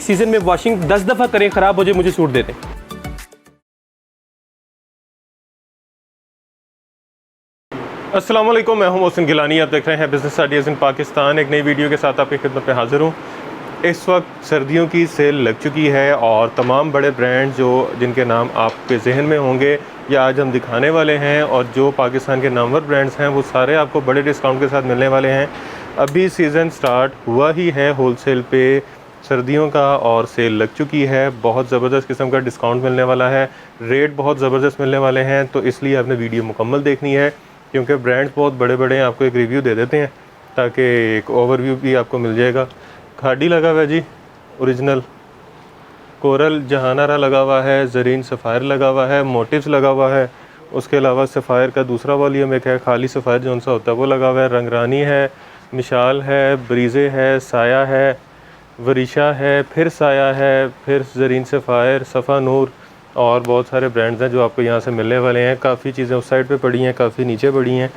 Season में washing 10 दफ़ा करें, ख़राब हो जाए, मुझे सूट दे दें। अस्सलाम वालेकुम, मैं हूं मोहसिन गिलानी। आप देख रहे हैं बिज़नेस आइडियाज़ इन पाकिस्तान। एक नई वीडियो के साथ आपकी खिदमत में हाज़िर हूं। इस वक्त सर्दियों की सेल लग चुकी है और तमाम बड़े ब्रांड जिनके नाम आपके जहन में होंगे या आज हम दिखाने वाले हैं और जो पाकिस्तान के नामवर ब्रांड्स हैं वो सारे आपको बड़े डिस्काउंट के साथ मिलने वाले हैं। अभी सीज़न स्टार्ट हुआ ही है होलसेल पे सर्दियों का और सेल लग चुकी है। बहुत ज़बरदस्त किस्म का डिस्काउंट मिलने वाला है, रेट बहुत ज़बरदस्त मिलने वाले हैं। तो इसलिए आपने वीडियो मुकम्मल देखनी है क्योंकि ब्रांड्स बहुत बड़े बड़े हैं। आपको एक रिव्यू दे देते हैं ताकि एक ओवरव्यू भी आपको मिल जाएगा। खाड़ी लगा हुआ है जी, ओरिजिनल कोरल जहानारा लगा हुआ है, ज़रीन सफ़ायर लगा हुआ है, मोटिव्स लगा हुआ है। उसके अलावा सफ़ायर का दूसरा वॉल्यूम एक है, खाली सफ़ायर जो सा होता है वो लगा हुआ है। रंगरानी है, मिशाल है, ब्रीज़े है, साया है, वरीशा है, फिर साया है, फिर ज़रीन सफ़ायर, सफ़ा नूर और बहुत सारे ब्रांड्स हैं जो आपको यहाँ से मिलने वाले हैं। काफ़ी चीज़ें उस साइड पे पड़ी हैं, काफ़ी नीचे पड़ी हैं,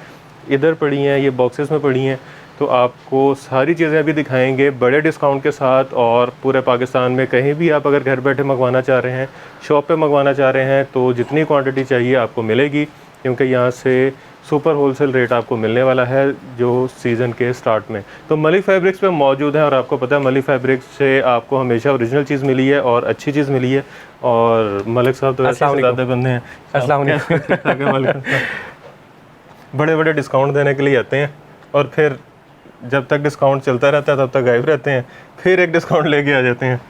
इधर पड़ी हैं, ये बॉक्सेस में पड़ी हैं। तो आपको सारी चीज़ें अभी दिखाएंगे बड़े डिस्काउंट के साथ। और पूरे पाकिस्तान में कहीं भी आप अगर घर बैठे मंगवाना चाह रहे हैं, शॉप पे मंगवाना चाह रहे हैं तो जितनी क्वांटिटी चाहिए आपको मिलेगी क्योंकि यहाँ से सुपर होलसेल रेट आपको मिलने वाला है जो सीज़न के स्टार्ट में। तो मलिक फैब्रिक्स पे मौजूद है और आपको पता है मलिक फैब्रिक्स से आपको हमेशा ओरिजिनल चीज़ मिली है और अच्छी चीज़ मिली है। और मलिक साहब तो ऐसे ज़्यादा बंदे हैं, अस्सलाम वालेकुम, बड़े बड़े डिस्काउंट देने के लिए आते हैं और फिर जब तक डिस्काउंट चलता रहता है तब तक गायब रहते हैं, फिर एक डिस्काउंट लेके आ जाते हैं।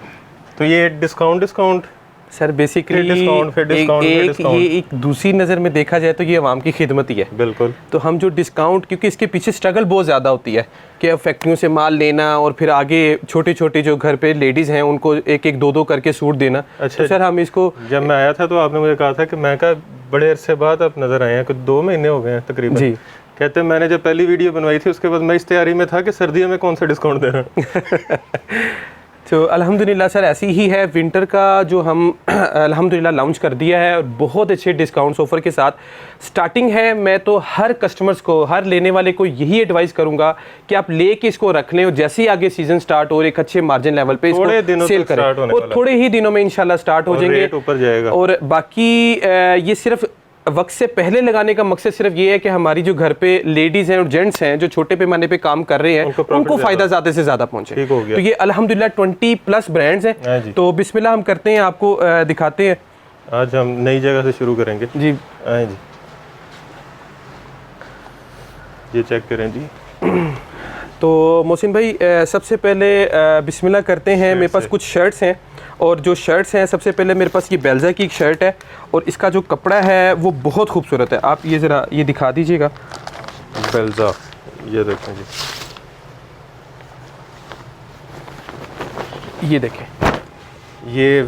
तो ये डिस्काउंट सर बेसिकली ये एक दूसरी नज़र में देखा जाए तो ये आवाम की खिदमत ही है। बिल्कुल। तो हम जो डिस्काउंट, क्योंकि इसके पीछे स्ट्रगल बहुत ज़्यादा होती है कि फैक्ट्रियों से माल लेना और फिर आगे छोटे छोटे जो घर पे लेडीज़ हैं उनको एक एक दो दो करके सूट देना। अच्छा, तो सर हम इसको, जब मैं आया था तो आपने मुझे कहा था कि मैं का बड़े अरसे बाद आप नज़र आए हैं, कुछ 2 महीने हो गए हैं तकरीबन जी। कहते मैंने जब पहली वीडियो बनवाई थी उसके बाद मैं इस तैयारी में था कि सर्दियों में कौन सा डिस्काउंट दे रहा तो अल्हम्दुलिल्लाह सर ऐसी ही है। विंटर का जो हम अल्हम्दुलिल्लाह लॉन्च कर दिया है और बहुत अच्छे डिस्काउंट्स ऑफ़र के साथ स्टार्टिंग है। मैं तो हर कस्टमर्स को, हर लेने वाले को यही एडवाइस करूंगा कि आप लेके इसको रख लें और जैसे ही आगे सीजन स्टार्ट हो एक अच्छे मार्जिन लेवल पे इसको सेल करें और थोड़े ही दिनों में इंशाल्लाह स्टार्ट हो जाएंगे, ऊपर जाएगा। और बाकी ये सिर्फ वक्त से पहले लगाने का मकसद सिर्फ ये है कि हमारी जो घर पे लेडीज़ हैं और जेंट्स हैं जो छोटे पैमाने पे काम कर रहे हैं उनको फ़ायदा ज़्यादा से ज़्यादा पहुंचे। तो ये अल्हम्दुलिल्लाह 20+ ब्रांड्स हैं। तो बिस्मिल्लाह हम करते हैं, आपको दिखाते हैं। आज हम नई जगह से शुरू करेंगे जी। आए जी, ये चेक करें जी। तो मोहसिन भाई सबसे पहले बिस्मिल्लाह करते हैं। मेरे पास कुछ शर्ट्स हैं और जो शर्ट्स हैं सबसे पहले मेरे पास ये बेल्जा की एक शर्ट है और इसका जो कपड़ा है वो बहुत खूबसूरत है। आप ये ज़रा ये दिखा दीजिएगा। बेल्जा, ये देखें जी, ये देखें, ये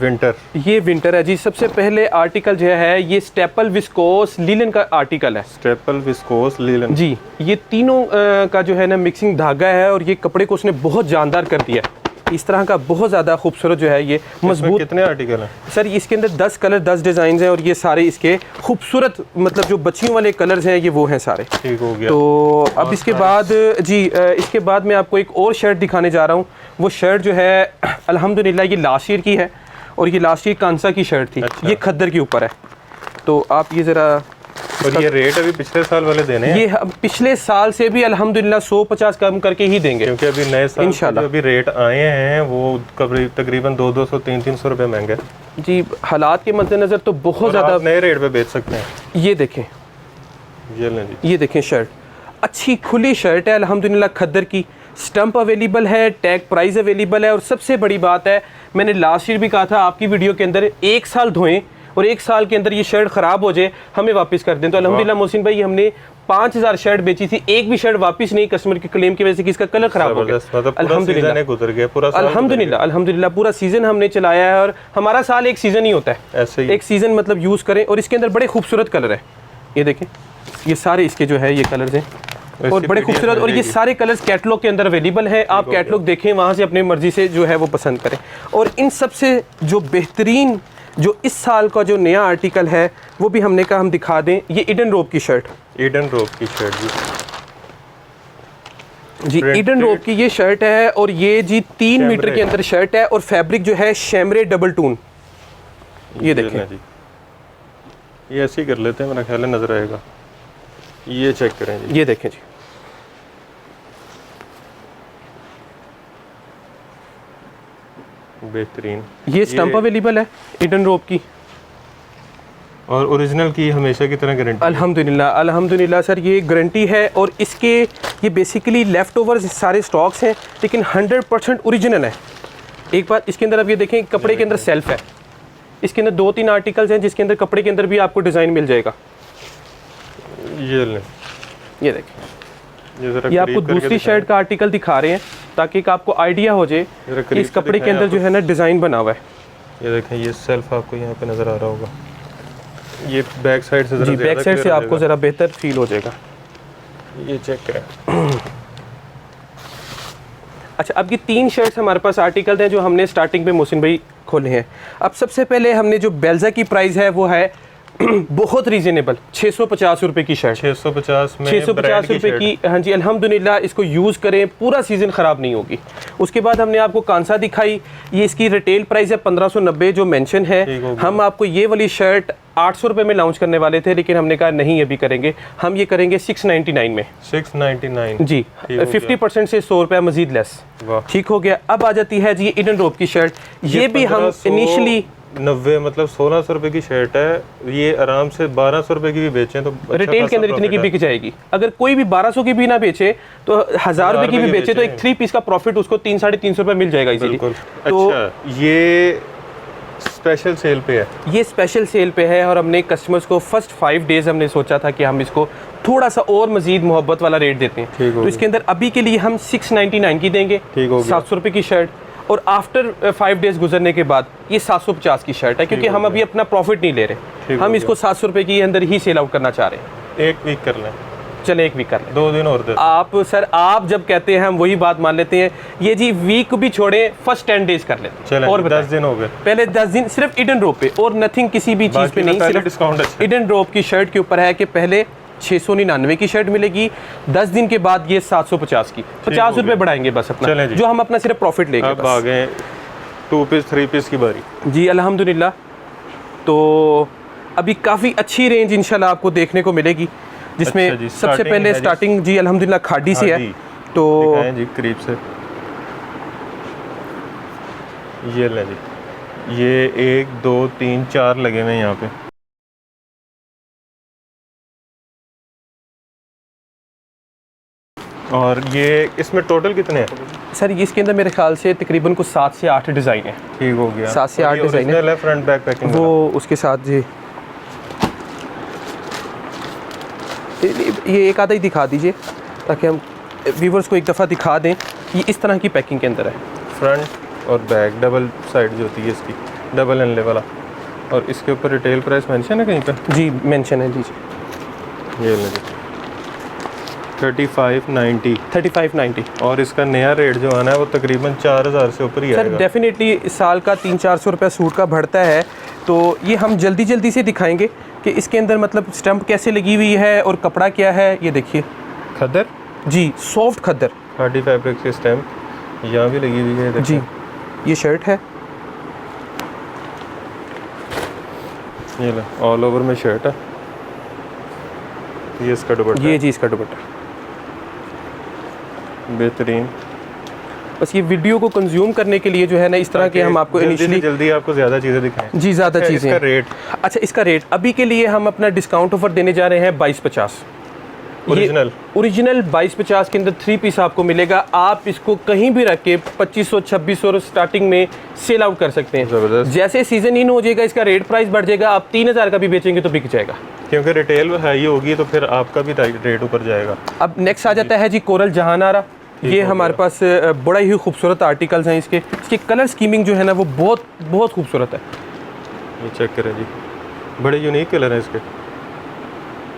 विंटर है जी। सबसे पहले आर्टिकल जो है ये स्टेपल विस्कोस लीलन का आर्टिकल है। स्टेपल विस्कोस लीलन जी, ये तीनों का जो है ना मिक्सिंग धागा है और ये कपड़े को उसने बहुत जानदार कर दिया। इस तरह का बहुत ज़्यादा खूबसूरत जो है ये मजबूत। कितने आर्टिकल हैं सर? इसके अंदर 10 कलर 10 डिज़ाइन हैं और ये सारे इसके खूबसूरत मतलब जो बच्चियों वाले कलर्स हैं ये वो हैं सारे। ठीक हो गया। तो अब इसके बाद जी इसके बाद मैं आपको एक और शर्ट दिखाने जा रहा हूँ। वो शर्ट जो है अल्हम्दुलिल्लाह ये लास्ट ईयर की है और ये लास्ट ईयर कांसा की शर्ट थी। अच्छा। ये खद्दर के ऊपर है। तो आप ये ज़रा, और ये रेट अभी पिछले साल वाले देने हैं? ये पिछले साल से भी अल्हम्दुलिल्लाह 150 कम करके ही देंगे क्योंकि अभी नए साल इंशाल्लाह अभी रेट आए हैं वो तकरीबन 200 300 रुपये महंगे जी। हालात के मद्देनज़र तो बहुत ज़्यादा नए रेट पे बेच सकते हैं। ये देखें, ये लें जी, ये देखें शर्ट, अच्छी खुली शर्ट है अल्हम्दुलिल्लाह खद्दर की। स्टंप अवेलेबल है, टैग प्राइस अवेलेबल है और सबसे बड़ी बात है मैंने लास्ट ईयर भी कहा था आपकी वीडियो के अंदर 1 साल धोएं और 1 साल के अंदर ये शर्ट ख़राब हो जाए हमें वापस कर दें। तो अल्हम्दुलिल्लाह मोहसिन भाई हमने 5000 शर्ट बेची थी, एक भी शर्ट वापस नहीं कस्टमर के क्लेम की वजह से कि इसका कलर ख़राब हो गया। अल्हम्दुलिल्लाह गुजर गया पूरा साल। अल्हम्दुलिल्लाह पूरा सीज़न हमने चलाया है और हमारा साल एक सीज़न ही होता है, ऐसे ही एक सीज़न मतलब यूज़ करें। और इसके अंदर बड़े खूबसूरत कलर है, ये देखें, ये सारे इसके जो है ये कलर्स हैं और बड़े खूबसूरत। और ये सारे कलर्स कैटलॉग के अंदर अवेलेबल है। आप कैटलॉग देखें, वहाँ से अपनी मर्जी से जो है वो पसंद करें। और इन सबसे जो बेहतरीन जो इस साल का जो नया आर्टिकल है वो भी हमने कहा हम दिखा दें। ये ईडन रोब की शर्ट, ईडन रोब की शर्ट जी, जी ईडन रोप की ये शर्ट है और ये जी 3 मीटर के अंदर शर्ट है और फैब्रिक जो है शैमरे डबल टून। ये देखें जी, ये ऐसे ही कर लेते हैं, मेरा ख्याल है नजर आएगा। ये चेक करें जी, ये देखें जी, बेहतरीन। ये स्टंप अवेलेबल है ईडन रोप की और ओरिजिनल की हमेशा की तरह गारंटी। अल्हम्दुलिल्लाह अल्हम्दुलिल्लाह सर, ये गारंटी है और इसके ये बेसिकली लेफ़्ट ओवर्स सारे स्टॉक्स हैं लेकिन 100% ओरिजिनल है। एक बार इसके अंदर आप ये देखें, कपड़े के अंदर सेल्फ है, इसके अंदर 2-3 आर्टिकल्स हैं जिसके अंदर कपड़े के अंदर भी आपको डिज़ाइन मिल जाएगा। ये लें, ये देखें, ये आपको दूसरी शर्ट का आर्टिकल दिखा रहे हैं ताकि एक आपको आइडिया हो जाए कि इस कपड़े के अंदर जो है ना डिज़ाइन बना हुआ है। ये देखें, ये सेल्फ आपको यहाँ पे नज़र आ रहा होगा। ये बैक साइड से जी, बैक साइड से आपको ज़रा बेहतर फील हो जाएगा। ये चेक करें। अच्छा, अब ये 3 शर्ट्स हमारे पास आर्टिकल हैं जो हमने स्टार्टिंग में मोहसिन भाई खोले हैं। अब सबसे पहले हमने जो बेल्जा की प्राइस है वो है बहुत रीजनेबल, 650 रुपये की शर्ट। 650 में 650 रुपये की, हाँ जी अल्हम्दुलिल्लाह, इसको यूज़ करें पूरा सीज़न ख़राब नहीं होगी। उसके बाद हमने आपको कांसा दिखाई, ये इसकी रिटेल प्राइस है 1590 जो मेंशन है। हम आपको ये वाली शर्ट 800 रुपये में लॉन्च करने वाले थे लेकिन हमने कहा नहीं अभी करेंगे, हम ये करेंगे 699 में। 699 जी, 50% से 100 रुपये मजीद लेस। ठीक हो गया। अब आ जाती है जी ईडन रोप की शर्ट, ये भी हम इनिशियली 90 मतलब 1600 रुपए की शर्ट है। ये आराम से 1200 रुपए की भी बेचें तो अच्छा रिटेल के अंदर इतने की बिक जाएगी। अगर कोई भी 1200 की भी ना बेचे तो 1000 रुपए की भी बेचे तो एक 3 पीस का प्रॉफिट उसको 300-350 रुपए मिल जाएगा इजीली। तो अच्छा, ये स्पेशल सेल पे है, ये स्पेशल सेल पे है और हमने कस्टमर्स को फर्स्ट 5 डेज हमने सोचा था कि हम इसको थोड़ा सा और मजीद मोहब्बत वाला रेट देते हैं, तो इसके अंदर अभी के लिए हम 699 की देंगे, 700 रुपये की शर्ट। और आफ्टर 5 डेज गुजरने के बाद ये 750 की शर्ट है क्योंकि हम अभी अपना प्रॉफिट नहीं ले रहे, हम इसको 700 रुपये की अंदर ही सेल आउट करना चाह रहे हैं। 1 वीक कर लें, चले 1 वीक कर लें, 2 दिन और दे आप सर, आप जब कहते हैं हम वही बात मान लेते हैं। ये जी वीक भी छोड़े, फर्स्ट 10 डेज कर लेते और 10 दिन हो गए, पहले 10 दिन सिर्फ ईडन रोप पे और नथिंग किसी भी चीज़ पे नहीं, सिर्फ डिस्काउंट ईडन रोप की शर्ट के ऊपर है कि पहले 699 की शर्ट मिलेगी, 10 दिन के बाद ये 750 की, 50 रुपये बढ़ाएंगे बस अपना, जो हम अपना सिर्फ प्रॉफिट लेंगे। अब आ गए 2 पीस 3 पीस की बारी जी अल्हम्दुलिल्लाह। तो अभी काफ़ी अच्छी रेंज इंशाल्लाह आपको देखने को मिलेगी जिसमें अच्छा सबसे पहले स्टार्टिंग जी अल्हम्दुलिल्लाह खाड़ी से है। तो जी करीब से ये ले जी, ये 1 2 3 4 लगे हुए हैं यहाँ पे। और ये इसमें टोटल कितने हैं सर? इसके अंदर मेरे ख्याल से तकरीबन को 7 से 8 डिज़ाइन है। ठीक हो गया, 7 से 8 डिज़ाइन है, फ्रंट बैक पैकिंग वो उसके साथ जी। ये एक आधा ही दिखा दीजिए ताकि हम व्यूवर्स को एक दफ़ा दिखा दें। ये इस तरह की पैकिंग के अंदर है, फ्रंट और बैक डबल साइड जो होती है इसकी, डबल एनले वाला। और इसके ऊपर रिटेल प्राइस मेंशन है कहीं पे? जी मेंशन है जी। ये ले 3590 3590। और इसका नया रेट जो आना है वो तकरीबन 4000 से ऊपर ही सर आएगा। डेफिनेटली साल का 300-400 रुपये सूट का बढ़ता है। तो ये हम जल्दी से दिखाएंगे कि इसके अंदर मतलब स्टंप कैसे लगी हुई है और कपड़ा क्या है। ये देखिए खद्दर जी, सॉफ्ट खद्दर, खादी फैब्रिक की स्टैम्प यहाँ भी लगी हुई है जी। ये शर्ट है, ये ले ऑल ओवर में शर्ट है। ये इसका दुपट्टा, ये जी इसका दुपट्टा बेहतरीन। बस ये वीडियो को कंज्यूम करने के लिए जो है ना इस तरह के हम आपको इनिशियली जल्दी आपको ज़्यादा चीज़ें दिखाएं जी, ज़्यादा चीज़ें। इसका रेट, अच्छा इसका रेट अभी के लिए हम अपना डिस्काउंट ऑफर देने जा रहे हैं 2250। ओरिजिनल 2250 के अंदर 3 पीस आपको मिलेगा। आप इसको कहीं भी रख के 2500-2600 स्टार्टिंग में सेल आउट कर सकते हैं। ज़बरदस्त। जैसे सीजन इन हो जाएगा इसका रेट प्राइस बढ़ जाएगा, आप 3000 का भी बेचेंगे तो बिक जाएगा क्योंकि रिटेल हाई होगी तो फिर आपका भी रेट ऊपर जाएगा। अब नेक्स्ट आ जाता है जी कोरल जहानारा। ये हमारे पास बड़ा ही खूबसूरत आर्टिकल्स हैं। इसके कलर स्कीमिंग जो है ना वो बहुत खूबसूरत है। ये चेक करें जी, बड़े यूनिक कलर हैं इसके।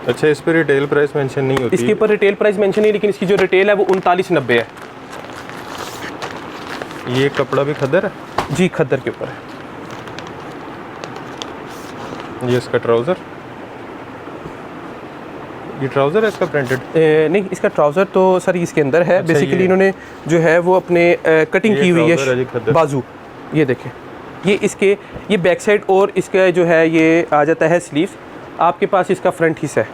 अच्छा, इस पर रिटेल प्राइस मेंशन नहीं होती? इसके ऊपर रिटेल प्राइस मेंशन नहीं, लेकिन इसकी जो रिटेल है वो 3990 है। ये कपड़ा भी खद्दर है जी, खद्दर के ऊपर है। ये इसका ट्राउज़र, ये ट्राउज़र है इसका प्रिंटेड? नहीं, इसका ट्राउज़र तो सर इसके अंदर है। अच्छा, बेसिकली ये इन्होंने जो है वो अपने कटिंग ये की हुई trouser है जी, है खद्दर। बाजू, ये देखें, ये बैक साइड और इसका जो है ये आ जाता है स्लीव्स। आपके पास इसका फ्रंट हिस्सा है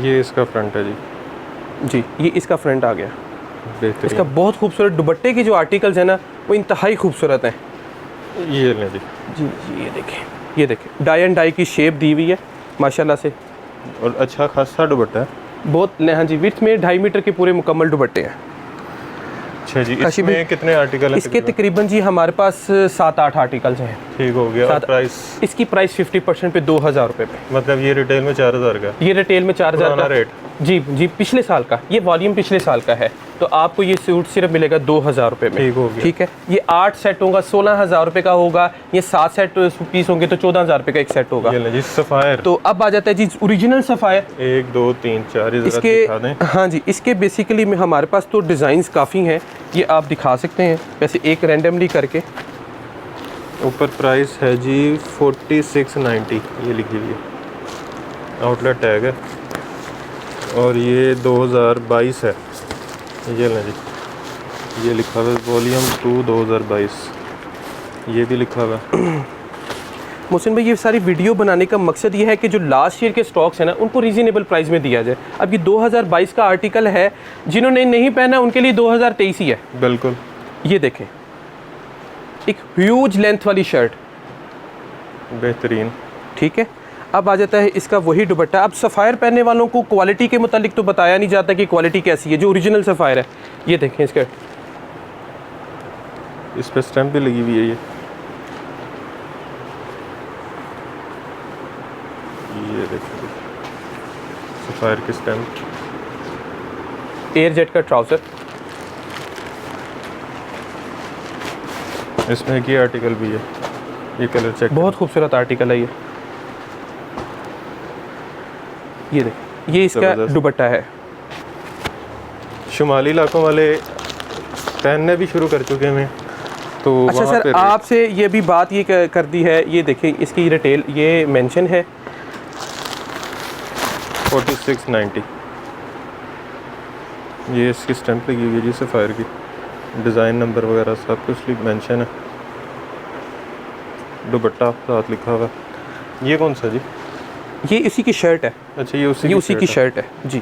ये इसका फ्रंट है जी। जी, ये इसका फ्रंट आ गया। बेहतरीन। इसका बहुत खूबसूरत दुपट्टे के जो आर्टिकल्स हैं ना वो इंतहाई खूबसूरत हैं। ये लें जी। जी जी, ये देखें डाई एंड डाई की शेप दी हुई है माशाल्लाह से। और अच्छा खासा दुपट्टा है। बहुत, हाँ जी, विड्थ में 2.5 मीटर के पूरे मुकम्मल दुपट्टे हैं। अच्छा जी, काशी इसमें भाई, कितने आर्टिकल हैं? इसके तकरीबन जी हमारे पास 7-8 आर्टिकल्स हैं। ठीक हो गया। और प्राइस? इसकी प्राइस 50% पे 2000 रुपये पे। मतलब ये रिटेल में 4000 का? ये रिटेल में 4000 पुराना का रेट? जी जी, पिछले साल का ये वॉल्यूम पिछले साल का है, तो आपको ये सूट सिर्फ मिलेगा 2000 रुपये में। ठीक हो गया। ठीक है, ये 8 सेट होगा 16000 रुपये का होगा। ये 7 सेट पीस होंगे तो 14000 रुपये का एक सेट होगा। ये लें जी सफ़ायर। तो अब आ जाता है जी ओरिजिनल सफ़ायर। 1 2 3 4 ये ज़रा इसके, दिखा दें। हाँ जी, इसके बेसिकली में हमारे पास तो डिज़ाइंस काफ़ी हैं, ये आप दिखा सकते हैं वैसे एक रैंडमली करके। ऊपर प्राइस है जी 4690, ये लिखी हुई है, आउटलेट टैग है, और ये 2022 है। ये लें जी, ये लिखा हुआ है वॉल्यूम 2 2022, ये भी लिखा हुआ है। मोहसिन भाई, ये सारी वीडियो बनाने का मकसद ये है कि जो लास्ट ईयर के स्टॉक्स हैं ना उनको रीज़नेबल प्राइस में दिया जाए। अब ये 2022 का आर्टिकल है, जिन्होंने नहीं पहना उनके लिए 2023 ही है। बिल्कुल। ये देखें, एक ह्यूज लेंथ वाली शर्ट, बेहतरीन। ठीक है। अब आ जाता है इसका वही दुपट्टा। अब सफ़ायर पहनने वालों को क्वालिटी के मुतालिक तो बताया नहीं जाता कि क्वालिटी कैसी है। जो ओरिजिनल सफ़ायर है, ये देखें, इसका इस पर स्टैम्प भी लगी हुई है। ये देखिए सफ़ायर की स्टैम्प। एयर जेट का ट्राउज़र, इसमें एक ये आर्टिकल भी है, ये कलर चेक। बहुत खूबसूरत आर्टिकल है ये देखें, ये इसका ज़बरदस्त। दुपट्टा है। शुमाली इलाकों वाले पहनने भी शुरू कर चुके हैं, तो अच्छा वहाँ सर, पे आपसे ये भी बात ये कर दी है, ये देखें इसकी रिटेल ये मेंशन है 4690। ये इसकी स्टैम्प लगी हुई है जी सफ़ायर की, डिज़ाइन नंबर वगैरह सब कुछ मेंशन है, दुपट्टा साथ लिखा हुआ है। ये कौन सा जी? ये इसी की शर्ट है। अच्छा, ये उसी की शर्ट है जी।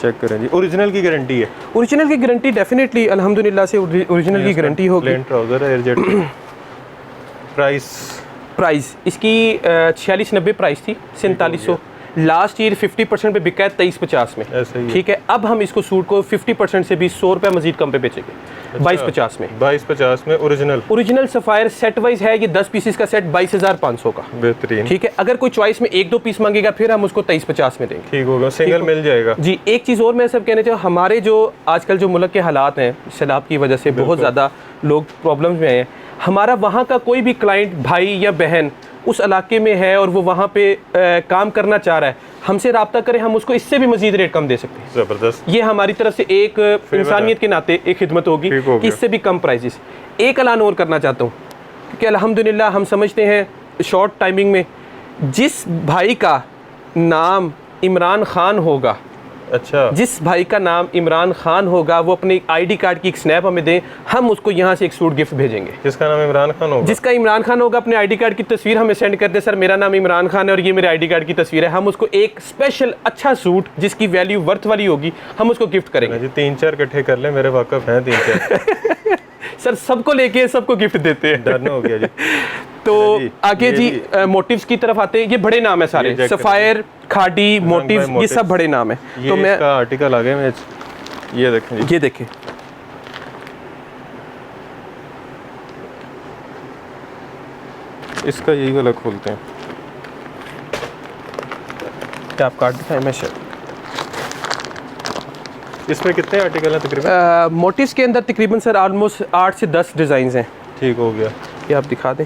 चेक करें जी, ओरिजिनल की गारंटी है? ओरिजिनल की गारंटी डेफिनेटली अल्हम्दुलिल्लाह से ओरिजिनल की गारंटी होगी। प्लेन ट्राउज़र है एयरजेट। प्राइस इसकी 4690 प्राइस थी, 4700। लास्ट ईयर 50% पे बिका है 2350 में। ऐसा ही है। ठीक है, अब हम इसको सूट को 50% से भी 100 रुपये मजीद कम पे बेचेंगे। 2250 में। 2250 में ओरिजिनल सफ़ायर सेट वाइज है, ये 10 पीसेस का सेट 22500 का। बेहतरीन। ठीक है, अगर कोई चॉइस में 1-2 पीस मांगेगा फिर हम उसको 2350 में देंगे। ठीक होगा, सिंगल मिल जाएगा जी। एक चीज़ और मैं सब कहना चाहूँ, हमारे जो आजकल जो मुल्क के हालात हैं, सैलाब की वजह से बहुत ज़्यादा लोग प्रॉब्लम्स में हैं। हमारा वहाँ का कोई भी क्लाइंट भाई या बहन उस इलाके में है और वो वहाँ पे काम करना चाह रहा है, हमसे रब्ता करें, हम उसको इससे भी मज़ीद रेट कम दे सकते हैं। ज़बरदस्त। ये हमारी तरफ से एक इंसानियत के नाते एक खिदमत होगी कि इससे भी कम प्राइसेस। एक ऐलान और करना चाहता हूँ, क्योंकि अल्हम्दुलिल्लाह हम समझते हैं शॉर्ट टाइमिंग में जिस भाई का नाम इमरान खान होगा, अच्छा, जिस भाई का नाम इमरान खान होगा, वो अपने आईडी कार्ड की एक स्नैप हमें दें, हम उसको यहाँ से एक सूट गिफ्ट भेजेंगे। जिसका नाम इमरान खान होगा? जिसका इमरान खान होगा अपने आईडी कार्ड की तस्वीर हमें सेंड कर दे, सर मेरा नाम इमरान खान है और ये मेरे आईडी कार्ड की तस्वीर है। हम उसको एक स्पेशल अच्छा सूट जिसकी वैल्यू वर्थ वाली होगी हम उसको गिफ्ट करेंगे। जी 3-4 इकट्ठे कर ले, मेरे वाकफ हैं 3-4। सर सबको लेके सबको गिफ्ट देते हैं। डन हो गया जी। तो जी, आगे जी मोटिव्स की तरफ आते हैं। ये बड़े नाम है सारे, सफ़ायर, खादी, मोटिव्स, ये सब बड़े नाम है। तो मैं इसका आर्टिकल आ गया मैं, ये देखें जी, ये देखें, इसका यही वाला खोलते हैं। क्या आप कार्ड दिखाएं? मैं शेयर। इसमें कितने आर्टिकल हैं तकरीबन? मोटिव्स के अंदर तकरीबन सर ऑलमोस्ट 8 से 10 डिज़ाइन हैं। ठीक हो गया। ये आप दिखा दें,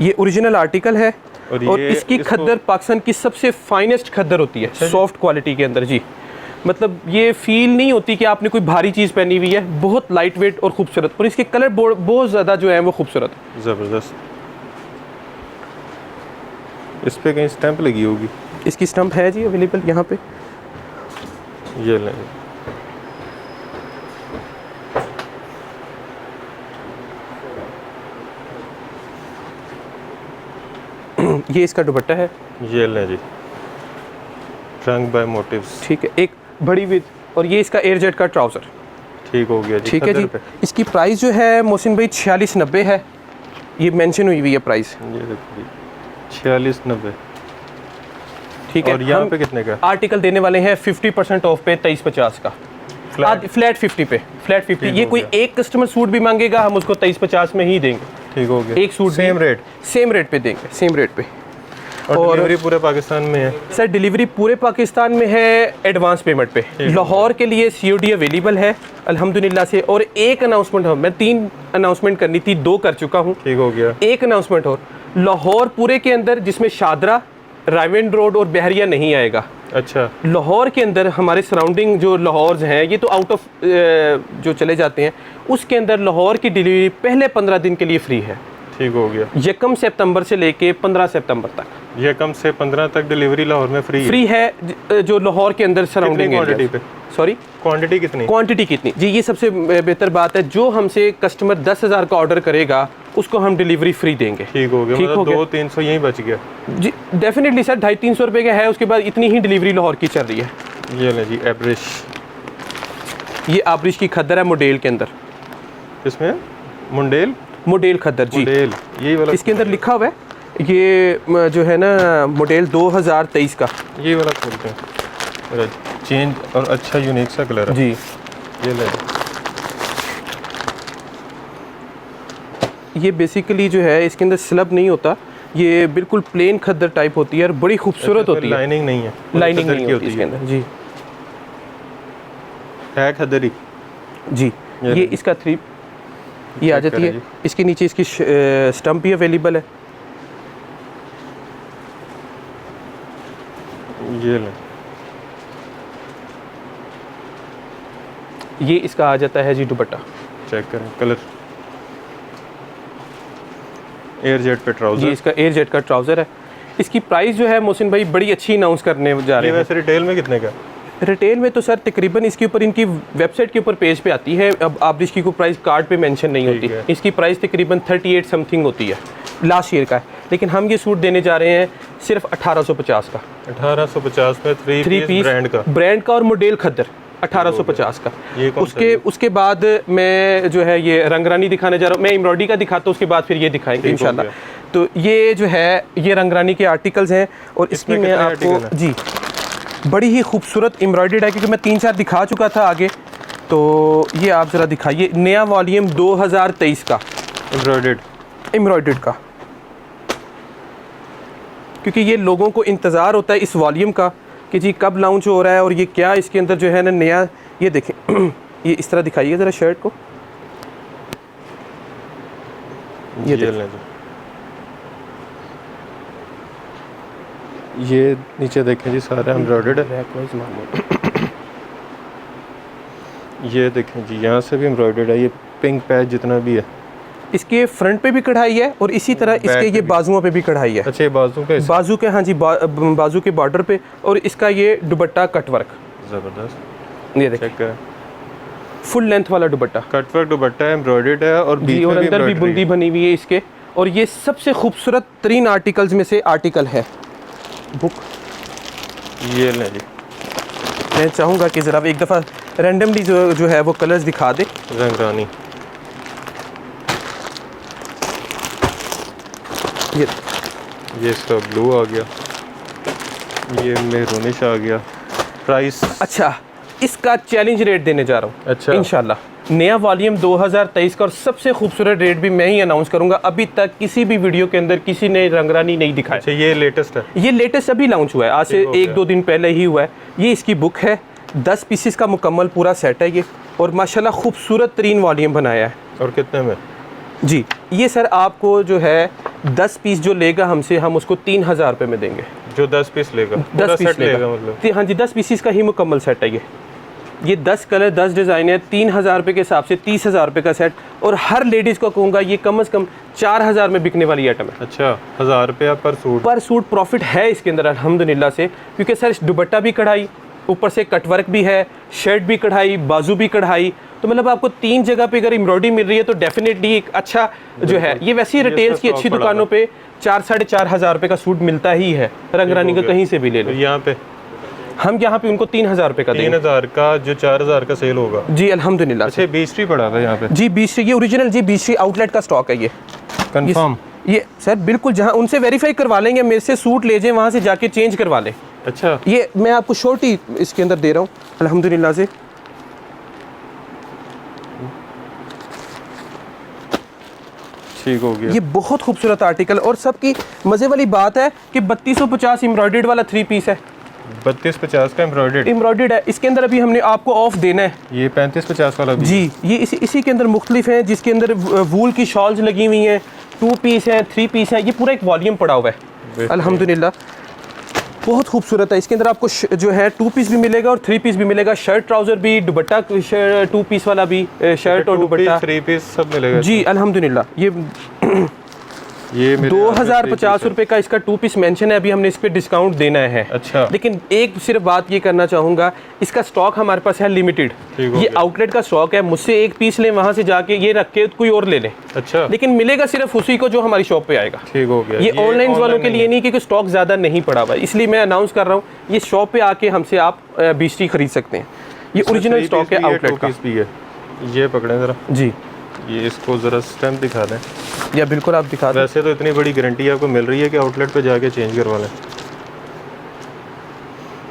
ये ओरिजिनल आर्टिकल है और इसकी खद्दर पाकिस्तान की सबसे फाइनेस्ट खद्दर होती है, सॉफ्ट क्वालिटी के अंदर जी। मतलब ये फील नहीं होती कि आपने कोई भारी चीज़ पहनी हुई है, बहुत लाइट वेट और खूबसूरत, और इसके कलर बहुत ज़्यादा जो है वो खूबसूरत। ज़बरदस्त। इस पे कहीं स्टैंप लगी होगी। इसकी स्टंप है जी अवेलेबल यहाँ पे। ये लें, ये इसका दुपट्टा है। ये लें जी, रंग बाय मोटिव्स। ठीक है, एक बड़ी विद, और ये इसका एयर जेट का ट्राउज़र। ठीक हो गया जी। ठीक है जी। इसकी प्राइस जो है मोहसिन भाई 4690 है, ये मेंशन हुई हुई है प्राइस। ये देखिए 4690। ठीक है। और यहाँ हम पे कितने का आर्टिकल देने वाले हैं 50% ऑफ पे 2350 का, फ्लैट 50 पे, फ्लैट 50। ठीक ये हो कोई गया। एक कस्टमर सूट भी मांगेगा हम उसको 2350 में ही देंगे। ठीक हो गया। एक suit same rate, same rate पे देंगे, सेम रेट पे। और डिलीवरी पूरे पाकिस्तान में है। सर डिलीवरी पूरे पाकिस्तान में है एडवांस पेमेंट पे। लाहौर के लिए COD अवेलेबल है अल्हम्दुलिल्लाह से। और एक अनाउंसमेंट हो, मैं 3 अनाउंसमेंट करनी थी, 2 कर चुका हूँ। ठीक हो गया। एक अनाउंसमेंट और लाहौर पूरे के अंदर, जिसमें शादरा, रायवेंड रोड और बहरिया नहीं आएगा। अच्छा, लाहौर के अंदर हमारे सराउंडिंग जो लाहौर हैं, ये तो आउट ऑफ जो चले जाते हैं, उसके अंदर लाहौर की डिलीवरी पहले 15 दिन के लिए फ्री है। ठीक हो गया। 1 सितंबर से लेके 15 सितंबर तक ये कम से 15 तक डिलीवरी लाहौर में फ्री है जो लाहौर के अंदर सराउंडिंग क्वांटिटी पे? सॉरी, क्वांटिटी कितनी? क्वांटिटी कितनी जी, ये सबसे बेहतर बात है। जो हमसे कस्टमर 10,000 का ऑर्डर करेगा उसको हम डिलीवरी फ्री देंगे। ठीक हो गया। ठीक हो मतलब गया। 200-300 यहीं बच गया जी डेफिनेटली सर, 250-300 रुपये का है, उसके बाद इतनी ही डिलीवरी लाहौर की चल रही है। ये ले जी, एब्रिश। ये आबरिश की खद्दर है मॉडल के अंदर। इसमें मुंडेल, मॉडल खद्दर जी, मुंडेल यही वाला। इसके अंदर लिखा हुआ है ये जो है ना मॉडल 2023 का। ये वाला खोलते हैं, चेंज और अच्छा यूनिक सा कलर है जी। ये ले। ये बेसिकली जो है इसके अंदर स्लब नहीं होता, ये बिल्कुल प्लेन खद्दर टाइप होती है और बड़ी खूबसूरत होती है। लाइनिंग नहीं है, लाइनिंग खद्दर नहीं की होती इसके अंदर जी। है खद्दरी जी, ये इसका 3 ये आ जाती है। इसके नीचे इसकी स्टंप भी अवेलेबल है। ये ले, ये इसका आ जाता है जी दुपट्टा। चेक करें कलर। एयर जेट पे ये ट्राउजर। इसका एयर जेट का ट्राउज़र है। इसकी प्राइस जो है मोहसिन भाई बड़ी अच्छी अनाउंस करने जा ये रहे हैं। वैसे रिटेल में कितने का? रिटेल में तो सर तकरीबन इसके ऊपर इनकी वेबसाइट के ऊपर पेज पे आती है। अब आप इसकी कोई प्राइस कार्ड पे मेंशन नहीं होती। है। इसकी प्राइस तकरीबन 38 समथिंग होती है, लास्ट ईयर का है। लेकिन हम ये सूट देने जा रहे हैं सिर्फ 1850 का। 1850 में 3 पीस ब्रांड का और मॉडल खद्दर 1850 का। ये कौन सा है? उसके बाद मैं जो है ये रंगरानी दिखाने जा रहा हूँ। मैं एम्ब्रॉयडरी का दिखाता हूँ, उसके बाद फिर ये दिखाएंगे ठीक हो इंशाल्लाह। गया। तो ये जो है ये रंगरानी के आर्टिकल्स हैं और इसकी इसमें मैं कितने आपको आर्टिकल हैं? जी बड़ी ही खूबसूरत एम्ब्रॉयडर्ड है, क्योंकि मैं 3-4 दिखा चुका था आगे। तो ये आप ज़रा दिखाइए, नया वॉल्यूम 2023 का एम्ब्रॉयडर्ड का, क्योंकि ये लोगों को इंतज़ार होता है इस वॉल्यूम का कि जी कब लॉन्च हो रहा है और ये क्या इसके अंदर जो है ना नया। ये देखें ये इस तरह दिखाइए ज़रा शर्ट को। ये ये नीचे देखें जी, सारे एम्ब्रॉयडर्ड है। ये देखें जी, यहाँ से भी एम्ब्रॉयडर्ड है। ये पिंक पैच जितना भी है, इसके फ्रंट पे भी कढ़ाई है और इसी तरह इसके ये बाजुओं पे भी कढ़ाई है। अच्छा, ये बाजू का बाजू के, हाँ जी, बाजू के बॉर्डर पे। और इसका ये दुपट्टा कटवर्क, ज़बरदस्त। ये देखें चेक करें, फुल लेंथ वाला दुपट्टा कटवर्क दुपट्टा है, एम्ब्रॉयडर्ड है और बीच जी, और में अंदर भी बुंदी बनी हुई है इसके। और ये सबसे खूबसूरत 3 आर्टिकल्स में से आर्टिकल है बुक। ये ले जी, मैं चाहूँगा कि ज़रा एक दफ़ा रैंडमली जो है वो कलर्स दिखा दे। रंगरानी। ये इसका ब्लू आ गया, ये मेहरूनिश आ गया। प्राइस अच्छा, इसका चैलेंज रेट देने जा रहा हूँ अच्छा इंशाल्लाह। नया वॉल्यूम 2023 का और सबसे खूबसूरत रेट भी मैं ही अनाउंस करूंगा। अभी तक किसी भी वीडियो के अंदर किसी ने रंगरानी नहीं दिखाया। अच्छा, ये लेटेस्ट है? ये लेटेस्ट अभी लॉन्च हुआ है, आज से 1-2 दिन पहले ही हुआ है। ये इसकी बुक है, 10 पीसेस का मुकम्मल पूरा सेट है ये। और माशाल्लाह खूबसूरत 3 वॉल्यूम बनाया है। और कितने में जी? ये सर आपको जो है 10 पीस जो लेगा हमसे, हम उसको 3000 रुपये में देंगे। जो 10 पीस लेगा? 10 पीस लेगा मतलब? हाँ जी, 10 पीसीस का ही मुकम्मल सेट है ये। ये 10 कलर 10 डिज़ाइन है, 3,000 रुपये के हिसाब से 30,000 रुपये का सेट। और हर लेडीज़ को कहूँगा ये कम से कम 4,000 में बिकने वाली आइटम है। अच्छा, 1,000 रुपया पर सूट प्रॉफिट है इसके अंदर अल्हम्दुलिल्लाह से, क्योंकि सर दुपट्टा भी कढ़ाई, ऊपर से कटवर्क भी है, शर्ट भी कढ़ाई, बाजू भी कढ़ाई, तो मतलब आपको 3 जगह पे अगर एम्ब्रॉयडरी मिल रही है तो डेफिनेटली एक अच्छा जो है। ये वैसे ही रिटेल्स की अच्छी दुकानों पे 4-4,500 रुपये का सूट मिलता ही है, रंग रानी का कहीं से भी ले लो। यहाँ पे हम यहाँ पे उनको 3,000 रुपये का देंगे। 3,000 का जो 4,000 का सेल होगा जी अल्हम्दुलिल्लाह। अच्छा, 20 पड़ा था यहाँ पे जी 20 ये ओरिजिनल जी 20 आउटलेट का स्टॉक है। ये कंफर्म ये सर बिल्कुल, जहाँ उनसे वेरीफाई करवा लेंगे, मेरे से सूट ले जाएं, वहाँ से जाके चेंज करवा लें। अच्छा, ये मैं आपको शॉर्ट ही इसके अंदर दे रहा हूँ अल्हम्दुलिल्लाह से। ठीक हो गया। ये बहुत खूबसूरत आर्टिकल, और सबकी मज़े वाली बात है कि 3250 एम्ब्रॉयडर्ड वाला 3 पीस है। 3250 का एम्ब्रॉयडर्ड है। इसके अंदर अभी हमने आपको ऑफ देना है। ये 3550 वाला भी जी, ये इसी के अंदर मुख्तलिफ हैं, जिसके अंदर वूल की शॉल्स लगी हुई हैं, 2 पीस हैं, 3 पीस हैं, ये पूरा एक वॉल्यूम पड़ा हुआ है अल्हम्दुलिल्लाह। बहुत खूबसूरत है। इसके अंदर आपको जो है 2 पीस भी मिलेगा और 3 पीस भी मिलेगा, शर्ट ट्राउज़र भी, दुपट्टा 2 पीस वाला भी, शर्ट और दुपट्टा 3 पीस सब मिलेगा जी अल्हम्दुलिल्लाह। ये 2,050 रुपये का इसका 2 पीस मेंशन है, अभी हमने इस पर डिस्काउंट देना है। अच्छा, लेकिन एक सिर्फ बात ये करना चाहूँगा, इसका स्टॉक हमारे पास है लिमिटेड। ये आउटलेट का स्टॉक है, मुझसे एक पीस लें, वहाँ से जाके ये रख के कोई और ले लें। अच्छा, लेकिन मिलेगा सिर्फ उसी को जो हमारी शॉप पे आएगा। ठीक हो गया। ये ऑनलाइन वालों के लिए नहीं, क्योंकि स्टॉक ज़्यादा नहीं पड़ा हुआ है, इसलिए मैं अनाउंस कर रहा हूँ, ये शॉप पे आके हमसे आप बीस्टी खरीद सकते हैं। ये ओरिजिनल स्टॉक है आउटलेट का भी है। ये पकड़ें ज़रा जी, ये इसको ज़रा स्टैम्प दिखा दें। या बिल्कुल आप दिखा दें। वैसे तो इतनी बड़ी गारंटी आपको मिल रही है कि आउटलेट पे जाके चेंज करवा लें।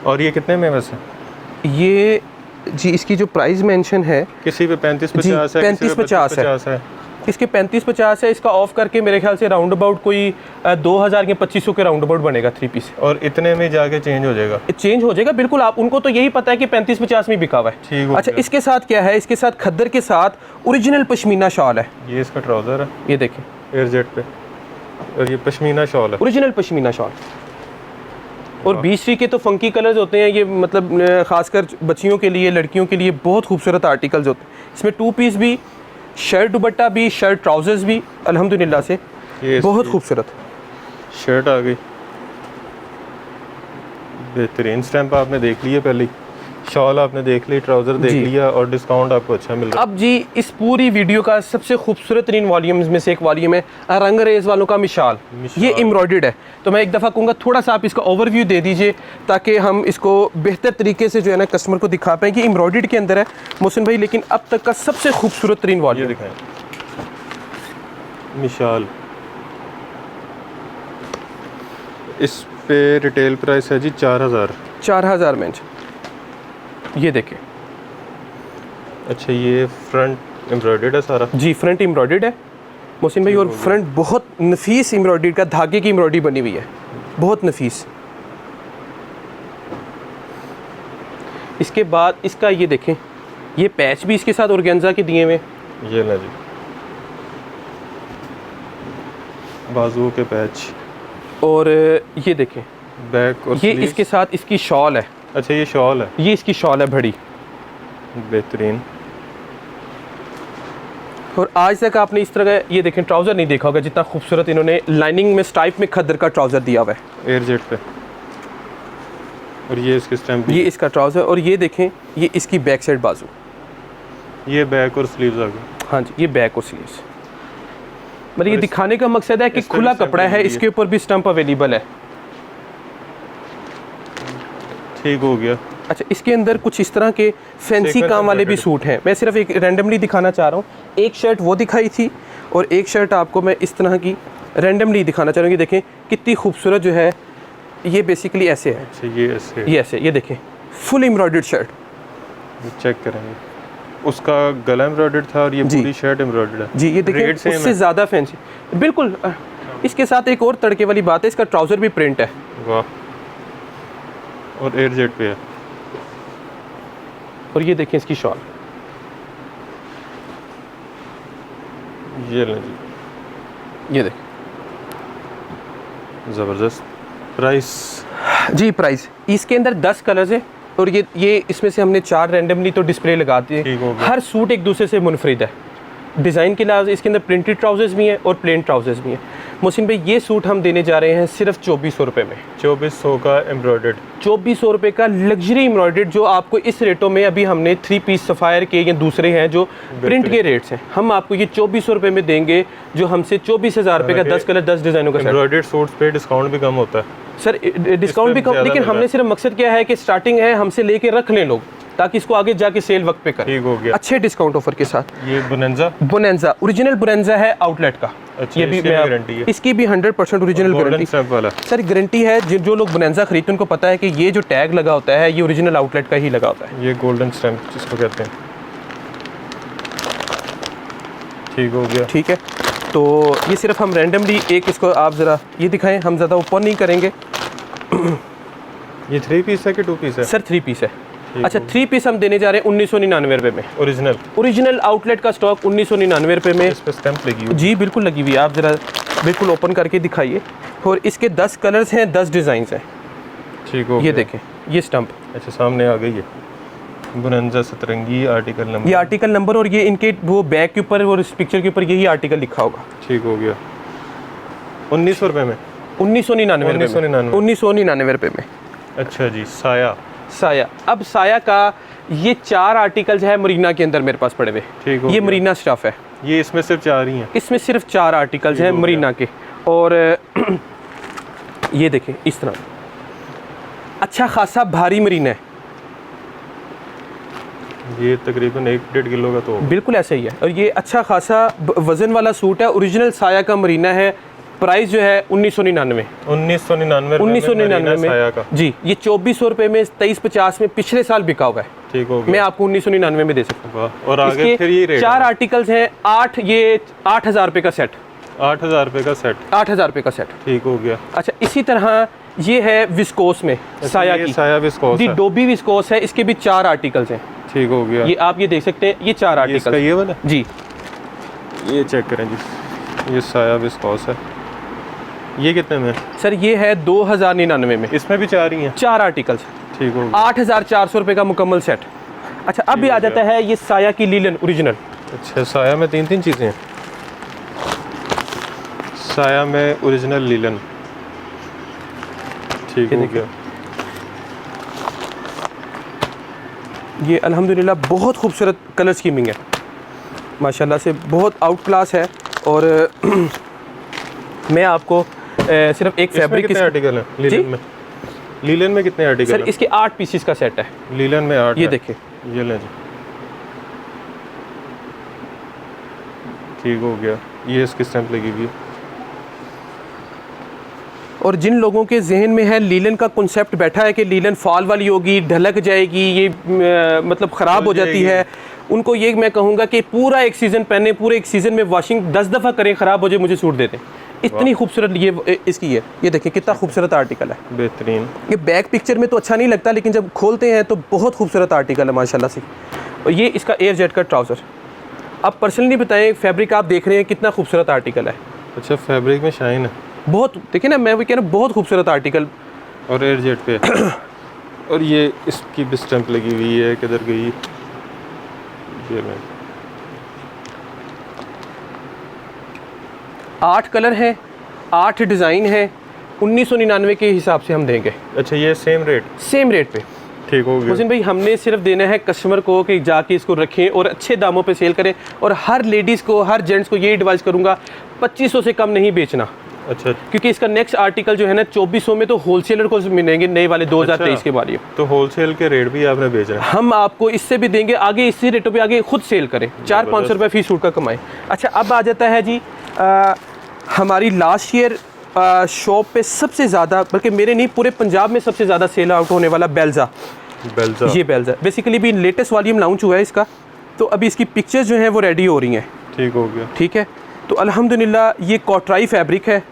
और ये कितने में वैसे? ये जी इसकी जो प्राइस मेंशन है, किसी पे 3550 है, 3550 है, इसके 3550 है। इसका ऑफ करके मेरे ख्याल से राउंड अबाउट कोई 2,000 के 2,500 के राउंड अबाउट बनेगा 3 पीस। और इतने में जाके चेंज हो जाएगा? चेंज हो जाएगा बिल्कुल। आप उनको तो यही पता है कि 3550 में बिका हुआ है। ठीक हो अच्छा, गया। इसके साथ क्या है? इसके साथ खद्दर के साथ ओरिजिनल पश्मीना शॉल है। ये इसका ट्राउज़र है, ये देखें एयर जेट पे, और ये पश्मीना शॉल है, ओरिजिनल पश्मीना शॉल। और 20 के तो फंकी कलर्स होते हैं ये, मतलब खासकर बच्चियों के लिए, लड़कियों के लिए बहुत खूबसूरत आर्टिकल्स होते हैं। इसमें 2 पीस भी, शर्ट दुपट्टा भी, शर्ट ट्राउजर्स भी अल्हम्दुलिल्लाह से बहुत खूबसूरत। शर्ट आ गई, बेहतरीन स्टैम्प आपने देख लिया, पहले शॉल आपने देख ली, ट्राउज़र देख लिया, और डिस्काउंट आपको अच्छा मिल रहा है। अब जी इस पूरी वीडियो का सबसे खूबसूरत तरीन वॉल्यूम्स में से एक वॉल्यूम है रंग रेज वालों का मिशाल। ये एम्ब्रॉयडर्ड है, तो मैं एक दफ़ा कहूँगा थोड़ा सा आप इसका ओवरव्यू दे दीजिए, ताकि हम इसको बेहतर तरीके से जो है ना कस्टमर को दिखा पाएँ कि एम्ब्रॉयडर्ड के अंदर है मोहसिन भाई, लेकिन अब तक का सबसे खूबसूरत तरीन वॉल्यूम दिखाएं। मिशाल, इस पे रिटेल प्राइस है जी 4,000 में। ये देखें। अच्छा, ये फ्रंट एम्ब्रॉयडर्ड है सारा? जी फ्रंट एम्ब्रॉयडर्ड है मोहसिन भाई, और फ्रंट बहुत नफीस एम्ब्रॉयडरी का, धागे की एम्ब्रॉयडरी बनी हुई है, बहुत नफीस। इसके बाद इसका ये देखें, ये पैच भी इसके साथ ऑर्गेन्जा के दिए हुए। ये ना जी, बाजू के पैच, और ये देखें बैक, और ये इसके साथ इसकी शॉल है। अच्छा, ये शॉल है, ये इसकी शॉल है बड़ी बेहतरीन। और आज तक आपने इस तरह का, ये देखें, ट्राउज़र नहीं देखा होगा जितना खूबसूरत इन्होंने लाइनिंग में स्टाइप में खद्दर का ट्राउज़र दिया हुआ है एयर जेट पे। और ये इसके स्टैम्प, ये इसका ट्राउज़र, और ये देखें ये इसकी बैक साइड बाजू, ये बैक और स्लीव्स आ गई। हाँ जी, ये बैक और स्लीव्स। मतलब ये दिखाने का मकसद है कि खुला कपड़ा है, इसके ऊपर भी स्टंप अवेलेबल है। ठीक हो गया। अच्छा, इसके अंदर कुछ इस तरह के फैंसी काम वाले भी सूट हैं, मैं सिर्फ एक रैंडमली दिखाना चाह रहा हूँ। एक शर्ट वो दिखाई थी, और एक शर्ट आपको मैं इस तरह की रैंडमली दिखाना चाह रहा हूँ कि देखें कितनी खूबसूरत जो है। ये बेसिकली ऐसे है। अच्छा, ये ऐसे, ये ऐसे, ये देखें फुल एम्ब्रॉयडर्ड शर्ट। चेक करेंगे, उसका गला एम्ब्रॉयडर्ड था और ये पूरी शर्ट एम्ब्रॉयडर्ड है जी। ये देखें उससे ज़्यादा फैंसी बिल्कुल। इसके साथ एक और तड़के वाली बात है, इसका ट्राउज़र भी प्रिंट है। वाह, और एयर जेट पे है। और ये देखें इसकी शॉल, ये लें जी, ये देखें ज़बरदस्त। प्राइस जी, प्राइस इसके अंदर 10 कलर्स है, और ये इसमें से हमने 4 रैंडमली तो डिस्प्ले लगा दिए। ठीक हो गया। हर सूट एक दूसरे से मुनफरिद है। डिज़ाइन के लिहाज इसके अंदर प्रिंटेड ट्राउजर्स भी हैं और प्लेन ट्राउजर्स भी हैं। मोहसिन भाई ये सूट हम देने जा रहे हैं सिर्फ 2400 रुपये में। 2400 का एम्ब्रॉयडर्ड, 2400 रुपये का लग्जरी एम्ब्रॉयडर्ड, जो आपको इस रेटों में अभी हमने 3 पीस सफ़ायर के या दूसरे हैं जो प्रिंट के रेट्स हैं, हम आपको ये 2400 रुपये में देंगे, जो हमसे 24,000 रुपये का 10 कलर 10 डिज़ाइनों का सेट। एम्ब्रॉयडर्ड सूट्स पे डिस्काउंट भी कम होता है सर, डिस्काउंट भी कम, लेकिन हमने सिर्फ मकसद क्या है कि स्टार्टिंग है, हमसे लेके रख लें लोग, ताकि इसको आगे जाके सेल वक्त पे करें। ठीक हो गया। अच्छे डिस्काउंट ऑफर के साथ। ये बोनेंजा ओरिजिनल बोनेंजा है आउटलेट का। अच्छा, ये भी इसकी भी गारंटी है? इसकी भी 100% ओरिजिनल गारंटी वाला सर गारंटी है। जो लोग बोनेंजा खरीदते हैं उनको पता है कि ये जो टैग लगा होता है ये ओरिजिनल आउटलेट का ही लगा होता है। ये गोल्डन स्टैम्प जिसको कहते हैं। ठीक हो गया। ठीक है, तो ये सिर्फ हम रैंडमली एक इसको आप ज़रा ये दिखाएं, हम ज़्यादा ओपन नहीं करेंगे। ये 3 पीस है कि 2 पीस है? सर 3 पीस है। अच्छा, 3 पीस हम देने जा रहे हैं 1999 रुपये में। ओरिजिनल आउटलेट का स्टॉक 1999 रुपये में। इस पे स्टैम्प लगी हुई? जी बिल्कुल लगी हुई है, आप ज़रा बिल्कुल ओपन करके दिखाइए। और इसके 10 कलर्स हैं, 10 डिज़ाइंस हैं। ठीक हो ये गया। देखें, ये स्टंप, अच्छा सामने आ गई है बोनेंजा सतरंगी आर्टिकल नंबर। ये आर्टिकल नंबर और ये इनके वो बैग के ऊपर और इस पिक्चर के ऊपर यही आर्टिकल लिखा होगा। ठीक हो गया। 1900 रुपये में? 1999 रुपये में। अच्छा जी। साया। अब साया का ये 4 आर्टिकल्स है मरीना के अंदर मेरे पास पड़े हुए। ठीक हो ये गया। मरीना स्टफ है। ये इसमें सिर्फ 4 ही हैं? इसमें सिर्फ 4 आर्टिकल्स हैं मरीना के। और ये देखें इस तरह अच्छा खासा भारी मरीना है। ये तकरीबन 1-1.5 किलो का तो होगा। बिल्कुल ऐसा ही है। और ये अच्छा खासा वजन वाला सूट है, ओरिजिनल साया का मरीना है। प्राइस जो है 1999 1999 में साया का। जी, ये 2400 रुपये में 2350 में पिछले साल बिका हुआ है। ठीक हो गया। मैं आपको 1999 में दे सकता हूँ। और आगे फिर ये रेट 4 आर्टिकल्स हैं, 8 ये 8000 रुपये का सेट। 8000 रुपये का सेट? 8000 रुपये का सेट। ठीक हो गया। अच्छा, इसी तरह ये है विस्कोस में साया की। साया विस्कोस जी, है। डोबी विस्कोस है, इसके भी 4 आर्टिकल्स हैं। ठीक हो गया। ये आप ये देख सकते हैं, ये 4 आर्टिकल। ये वाला जी, ये चेक करें जी, ये साया विस्कोस है। ये कितने में? सर ये है 2099 में। इसमें भी 4 ही हैं? 4 आर्टिकल्स। ठीक हो गया। 8400 रुपये का मुकम्मल सेट। अच्छा, अब भी आ जाता है ये साया की लीलन ओरिजिनल। अच्छा, साया में 3 चीज़ें हैं। साया में ओरिजिनल लीलन। ठीक हो गया। ये अल्हम्दुलिल्लाह बहुत खूबसूरत कलर स्कीमिंग है, माशाल्लाह से बहुत आउट क्लास है। और मैं आपको सिर्फ एक फैब्रिक कितने आर्टिकल हैं लीलन में? लीलन में कितने आर्टिकल सर हैं? इसके 8 पीसेस का सेट है। लीलन में 8 ये है। देखें, ये लें जी। ठीक हो गया। ये इसकी स्टैम्प लगी हुई है। और जिन लोगों के जहन में है लीलन का कॉन्सेप्ट बैठा है कि लीलन फॉल वाली होगी, ढलक जाएगी, ये मतलब ख़राब हो जाती है, उनको ये मैं कहूँगा कि पूरा एक सीज़न पहने, पूरे एक सीज़न में वॉशिंग 10 दफ़ा करें, ख़राब हो जाए, मुझे सूट देते हैं। इतनी खूबसूरत ये इसकी है। ये देखें कितना खूबसूरत आर्टिकल है, बेहतरीन। ये बैक पिक्चर में तो अच्छा नहीं लगता, लेकिन जब खोलते हैं तो बहुत खूबसूरत आर्टिकल है माशाल्लाह से। और ये इसका एयर जेट का ट्राउज़र। आप पर्सनली बताएं, फैब्रिक आप देख रहे हैं कितना खूबसूरत आर्टिकल है। अच्छा, फैब्रिक में शाइन है बहुत, देखिए ना, मैं भी कह रहा हूँ बहुत खूबसूरत आर्टिकल। और एयर जेट पे और ये इसकी भी स्टैम्प लगी हुई है। किधर गई? ये मैं 8 कलर हैं, 8 डिज़ाइन हैं, 1999 के हिसाब से हम देंगे। अच्छा, ये सेम रेट? सेम रेट पे। ठीक हो गया। हुसैन भाई, हमने सिर्फ देना है कस्टमर को कि जाके इसको रखें और अच्छे दामों पे सेल करें। और हर लेडीज़ को, हर जेंट्स को ये एडवाइस करूँगा, 2500 से कम नहीं बेचना। अच्छा, क्योंकि इसका नेक्स्ट आर्टिकल जो है ना 2400 में तो होलसेलर को मिलेंगे नए वाले 2023 के बारे में। तो होलसेल के रेट भी आपने बेच रहे हैं? हम आपको इससे भी देंगे, आगे इसी रेटों पे आगे खुद सेल करें, 400-500 रुपये फी सूट का कमाएं। अच्छा, अब आ जाता है जी हमारी लास्ट ईयर शॉप पे सबसे ज़्यादा, बल्कि मेरे नहीं पूरे पंजाब में सबसे ज़्यादा सेल आउट होने वाला बेल्जा। ये बेल्जा बेसिकली भी लेटेस्ट वॉल्यूम लॉन्च हुआ है इसका, तो अभी इसकी पिक्चर्स जो हैं वो रेडी हो रही हैं। ठीक हो गया। ठीक है, तो अल्हम्दुलिल्लाह ये कॉटराई फैब्रिक है,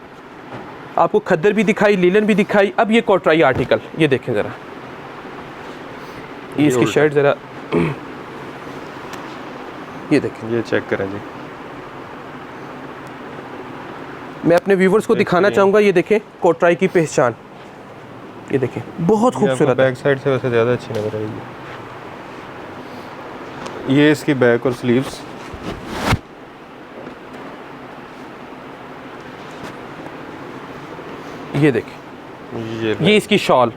आपको खद्दर भी दिखाई, लीलन भी दिखाई। अब ये कॉटराई आर्टिकल, ये देखें ज़रा, ये इसकी शर्ट ज़रा ये देखें, ये चेक करें जी। मैं अपने व्यूवर्स को दिखाना चाहूँगा, ये देखें कॉटराई की पहचान, ये देखें बहुत खूबसूरत है। बैक साइड से वैसे ज़्यादा अच्छी नजर आएगी। ये इसकी बैक और स्लीव्स। ये देखें ये इसकी शॉल,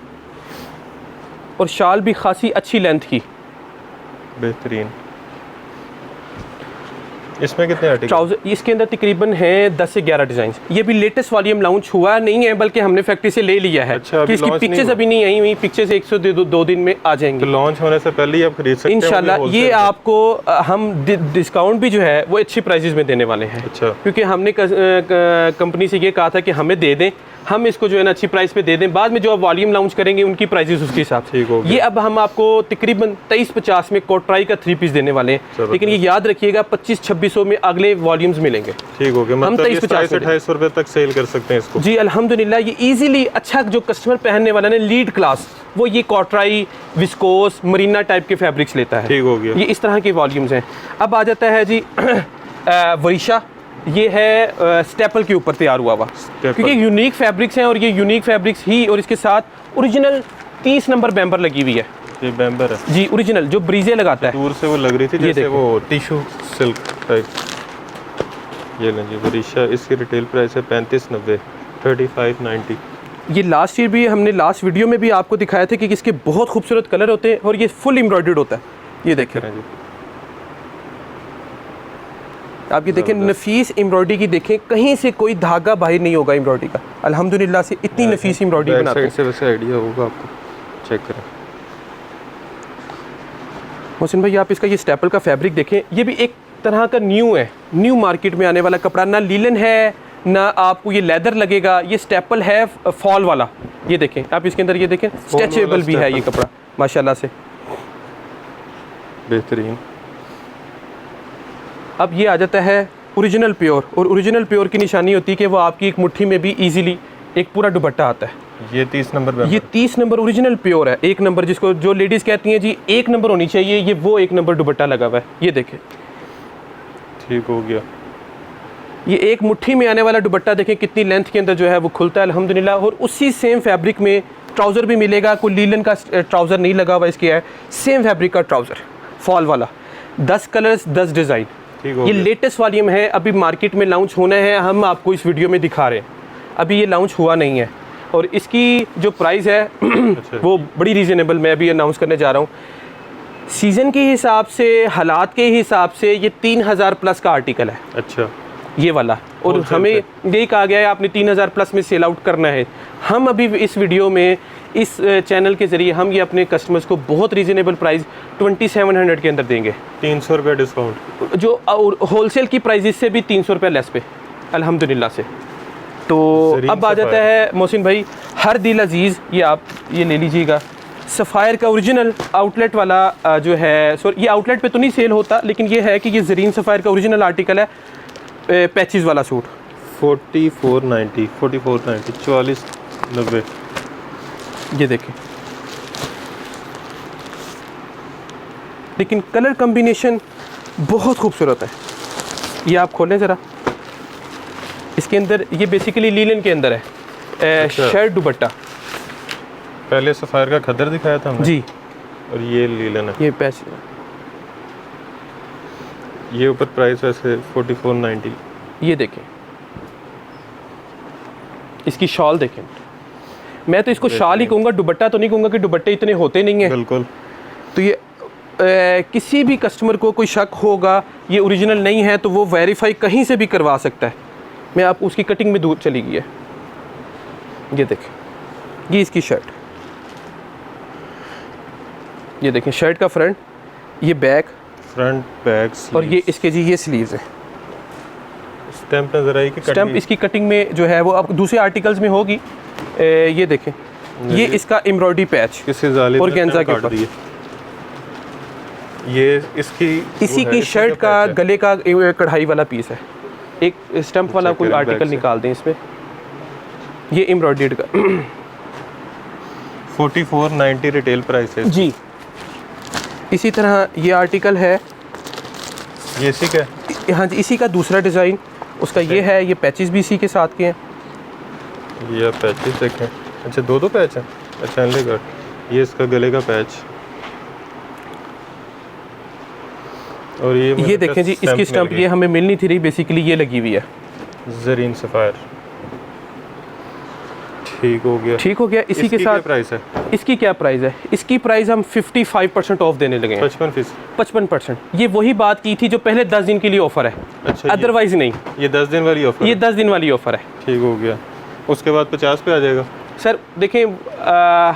और शॉल भी खासी अच्छी लेंथ की, बेहतरीन। इसमें कितने आर्टिकल? ट्राउजर इसके अंदर तकरीबन हैं 10 से 11 डिज़ाइन। ये भी लेटेस्ट वॉल्यूम लॉन्च हुआ नहीं है, बल्कि हमने फैक्ट्री से ले लिया है। अच्छा, कि इसकी पिक्चर्स अभी नहीं आई हुई, पिक्चर्स 1 से 2 दिन में आ जाएंगे। तो लॉन्च होने से पहले ही आप खरीद सकते हैं इंशाल्लाह। ये आपको हम डिस्काउंट भी जो है वो अच्छी प्राइसेस में देने वाले हैं। अच्छा, क्योंकि हमने कंपनी से ये कहा था कि हमें दे दें, हम इसको जो है ना अच्छी प्राइस पे दे दें, बाद में जो आप वॉल्यूम लॉन्च करेंगे उनकी प्राइसेस उसके हिसाब से। ठीक हो गया। ये अब हम आपको तकरीबन 2350 में कोटराई का 3 पीस देने वाले हैं, लेकिन ये याद रखिएगा 2500-2600 में अगले वॉल्यूम्स मिलेंगे। ठीक हो गया। हम मतलब 2350 रुपए तक सेल कर सकते हैं इसको। जी अल्हम्दुलिल्लाह। ये इजीली अच्छा जो कस्टमर पहनने वाला है लीड क्लास, वो ये कोटराई, विस्कोस, मरीना टाइप के फैब्रिक्स लेता है। ठीक हो गया। ये इस तरह के वॉल्यूम्स हैं। अब आ जाता है जी वरीशा। ये है स्टेपल के ऊपर तैयार हुआ हुआ, क्योंकि यूनिक फैब्रिक्स हैं और ये यूनिक फैब्रिक्स ही, और इसके साथ ओरिजिनल 30 नंबर बैम्बर लगी हुई है। ये बैम्बर है जी, ओरिजिनल जो ब्रीजे लगाता है। दूर से वो लग रही थी जैसे वो टिश्यू सिल्क टाइप। ये लें जी वरीशा। इसकी रिटेल प्राइस है 3590, 3590। ये लास्ट ईयर भी हमने लास्ट वीडियो में भी आपको दिखाया था कि इसके बहुत खूबसूरत कलर होते हैं, और ये फुल एम्ब्रॉयडर्ड होता है। ये देखें जी, आप ये देखें नफीस एम्ब्रॉयडरी की, देखें कहीं से कोई धागा बाहर नहीं होगा एम्ब्रॉयडरी का। अल्हम्दुलिल्लाह से इतनी नफीस एम्ब्रॉयडरी बनाते हैं। से वैसे आइडिया होगा आपको, चेक करें। मोहसिन भाई आप इसका ये स्टेपल का फैब्रिक देखें, ये भी एक तरह का न्यू है, न्यू मार्केट में आने वाला कपड़ा। ना लीलन है ना आपको ये लेदर लगेगा, ये स्टेपल है फॉल वाला। ये देखें आप इसके अंदर, ये देखें स्ट्रेचेबल भी है ये कपड़ा माशाल्लाह से, बेहतरीन। अब ये आ जाता है ओरिजिनल प्योर, और ओरिजिनल प्योर की निशानी होती है कि वो आपकी एक मुट्ठी में भी इजीली एक पूरा दुपट्टा आता है। ये 30 नंबर, ये 30 नंबर ओरिजिनल प्योर है, 1 नंबर, जिसको जो लेडीज़ कहती हैं जी 1 नंबर होनी चाहिए, ये वो 1 नंबर दुपट्टा लगा हुआ है। ये देखें ठीक हो गया। ये एक मुट्ठी में आने वाला दुपट्टा देखें कितनी लेंथ के अंदर जो है वो खुलता है अल्हम्दुलिल्लाह। और उसी सेम फैब्रिक में ट्राउज़र भी मिलेगा, कोई लीलन का ट्राउज़र नहीं लगा हुआ इसके, है सेम फैब्रिक का ट्राउज़र फॉल वाला। 10 कलर्स 10 डिज़ाइन। ये लेटेस्ट वॉल्यूम है, अभी मार्केट में लॉन्च होना है, हम आपको इस वीडियो में दिखा रहे हैं, अभी ये लॉन्च हुआ नहीं है। और इसकी जो प्राइस है अच्छा। वो बड़ी रीज़नेबल मैं अभी अनाउंस करने जा रहा हूँ। सीज़न के हिसाब से, हालात के हिसाब से ये 3000 प्लस का आर्टिकल है। अच्छा, ये वाला, और हमें यही कहा गया है आपने 3000 प्लस में सेल आउट करना है। हम अभी इस वीडियो में इस चैनल के ज़रिए हम ये अपने कस्टमर्स को बहुत रीज़नेबल प्राइस 2700 के अंदर देंगे। 300 रुपये डिस्काउंट, जो होलसेल की प्राइस से भी 300 रुपये लेस पे अल्हम्दुलिल्लाह से। तो अब आ जाता है मोहसिन भाई हर दिल अजीज़, ये आप ये ले लीजिएगा, सफ़ायर का ओरिजिनल आउटलेट वाला जो है, सो ये आउटलेट पे तो नहीं सेल होता, लेकिन ये है कि ये ज़रीन सफ़ायर का ओरिजिनल आर्टिकल है, पैचेस वाला सूट 4490, 4490। ये देखें, लेकिन कलर कम्बिनेशन बहुत खूबसूरत है। ये आप खोलें ज़रा, इसके अंदर ये बेसिकली लीलन के अंदर है, अच्छा। शर्ट दुपट्टा। पहले सफ़ायर का खद्दर दिखाया था हमने जी, और ये लीलन है। ये पैच, ये ऊपर प्राइस वैसे 4490। ये देखें इसकी शॉल देखें, मैं तो इसको शॉल ही कहूँगा, दुपट्टा तो नहीं कहूँगा कि दुपट्टे इतने होते नहीं हैं। बिल्कुल। तो ये किसी भी कस्टमर को कोई शक होगा ये ओरिजिनल नहीं है तो वो वेरीफाई कहीं से भी करवा सकता है। मैं आप उसकी कटिंग में दूर चली गई है। ये देखें, ये इसकी शर्ट, ये देखें शर्ट का फ्रंट, ये बैक, फ्रंट बैक, और ये इसके जी ये स्लीव्स है। स्टैम्प नजर आई कि स्टैम्प इसकी कटिंग में जो है वो अब दूसरे आर्टिकल्स में होगी। ये देखें, ये इसका एम्ब्रॉयडरी पैच किसी जालिम और गेंजा के काट ऊपर। दिए। ये इसकी इसी की शर्ट का गले का कढ़ाई वाला पीस है। एक स्टैम्प वाला कोई आर्टिकल निकाल दें इसमें, ये एम्ब्रॉयडर्ड का 4490 रिटेल प्राइस है जी। इसी तरह ये आर्टिकल है, ये इसी का, हाँ जी, इसी का दूसरा डिज़ाइन उसका ये है। ये पैचेस भी इसी के साथ के हैं। ये पैचेस देखें। अच्छा, दो पैच हैं। अच्छा अनली कट। ये इसका गले का पैच और ये देखें जी, इसकी स्टंप ये हमें मिल नहीं थी रही, बेसिकली ये लगी हुई है ज़रीन सफ़ायर। ठीक हो गया, ठीक हो गया। इसी के साथ प्राइस है, इसकी क्या प्राइस है? इसकी प्राइस हम 55% ऑफ देने लगे हैं। 55%। ये वही बात की थी जो पहले 10 दिन के लिए ऑफर है। अच्छा, अदरवाइज नहीं, ये 10 दिन वाली ऑफर, ये 10 दिन वाली ऑफर है। ठीक हो गया। उसके बाद 50 पे आ जाएगा। सर देखें,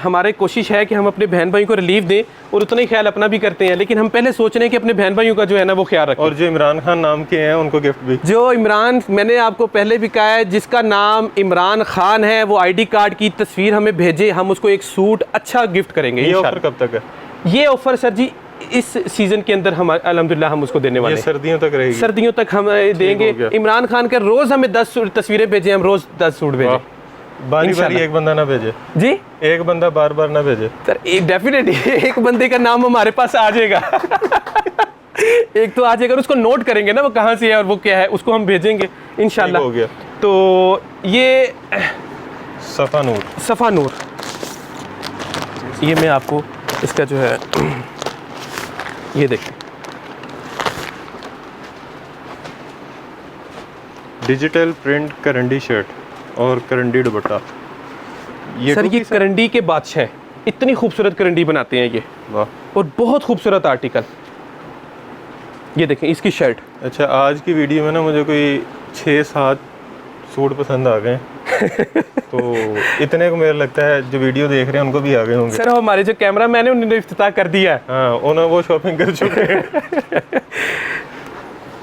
हमारी कोशिश है कि हम अपने बहन भाइयों को रिलीफ दें और उतना ही ख्याल अपना भी करते हैं, लेकिन हम पहले सोच रहे हैं कि अपने बहन भाइयों का जो है ना वो ख्याल रखें। और जो इमरान खान नाम के हैं उनको गिफ्ट भी, जो इमरान, मैंने आपको पहले भी कहा है, जिसका नाम इमरान खान है वो आईडी कार्ड की तस्वीर हमें भेजे, हम उसको एक सूट अच्छा गिफ्ट करेंगे। ये ऑफर कब तक है? ये ऑफर सर जी इस सीजन के अंदर हम अल्हम्दुलिल्लाह हम उसको देने वाले हैं। सर्दियों तक रहेगी? सर्दियों तक हम देंगे। इमरान खान के रोज हमें 10 तस्वीरें भेजे, हम रोज 10 सूट भेजें। बारी एक बंदा ना भेजे जी, एक बंदा बार बार ना भेजे सर। डेफिनेटली एक बंदे का नाम हमारे पास आ जाएगा एक तो आ जाएगा, उसको नोट करेंगे ना वो कहाँ से है और वो क्या है, उसको हम भेजेंगे इंशाल्लाह। हो गया। तो ये सफ़ा नूर, सफ़ा नूर, ये मैं आपको इसका जो है ये देखें, डिजिटल प्रिंट करंडी शर्ट और करंडी दुपट्टा। ये सर ये करंडी के बादशाह हैं, इतनी खूबसूरत करंडी बनाते हैं ये, वाह। और बहुत खूबसूरत आर्टिकल। ये देखें इसकी शर्ट। अच्छा, आज की वीडियो में ना मुझे कोई 6-7 सूट पसंद आ गए तो इतने को मेरा लगता है जो वीडियो देख रहे हैं उनको भी आ गए होंगे। सर हमारे जो कैमरा मैन है उन्होंने इफ्तिताह कर दिया है। हाँ, उन्होंने वो शॉपिंग कर चुके हैं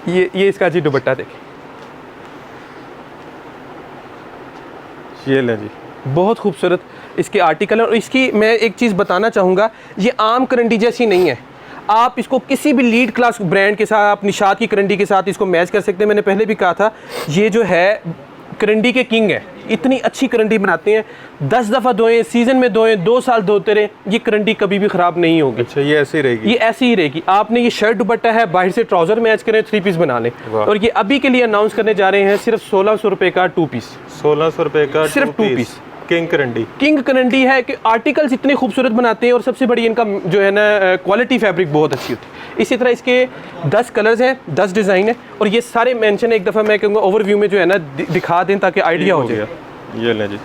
ये इसका जी दुपट्टा देखें, ये लें जी, बहुत खूबसूरत इसके आर्टिकल है। और इसकी मैं एक चीज़ बताना चाहूँगा, ये आम करंडी जैसी नहीं है। आप इसको किसी भी लीड क्लास ब्रांड के साथ, आप निशात की करंडी के साथ इसको मैच कर सकते हैं। मैंने पहले भी कहा था, ये जो है करंडी के किंग है, इतनी अच्छी करंडी बनाते हैं। 10 दफ़ा धोएं, सीज़न में धोएं, 2 साल धोते रहे, ये करंडी कभी भी ख़राब नहीं होगी। अच्छा, ये ऐसी रहेगी? ये ऐसी ही रहेगी। आपने ये शर्ट दुपट्टा है, बाहर से ट्राउज़र मैच करें, 3 पीस बना लें। और ये अभी के लिए अनाउंस करने जा रहे हैं सिर्फ 1600 रुपये का 2 पीस। 1600 रुपये का सिर्फ 2 पीस। किंग करंडी, किंग करंडी है कि आर्टिकल्स इतने खूबसूरत बनाते हैं, और सबसे बड़ी इनका जो है ना क्वालिटी फैब्रिक बहुत अच्छी होती है। इसी तरह इसके 10 कलर्स हैं, 10 डिज़ाइन है, और ये सारे मेंशन एक दफ़ा मैं कहूँगा ओवरव्यू में जो है ना दिखा दें ताकि आइडिया हो जाए। ये लें जी।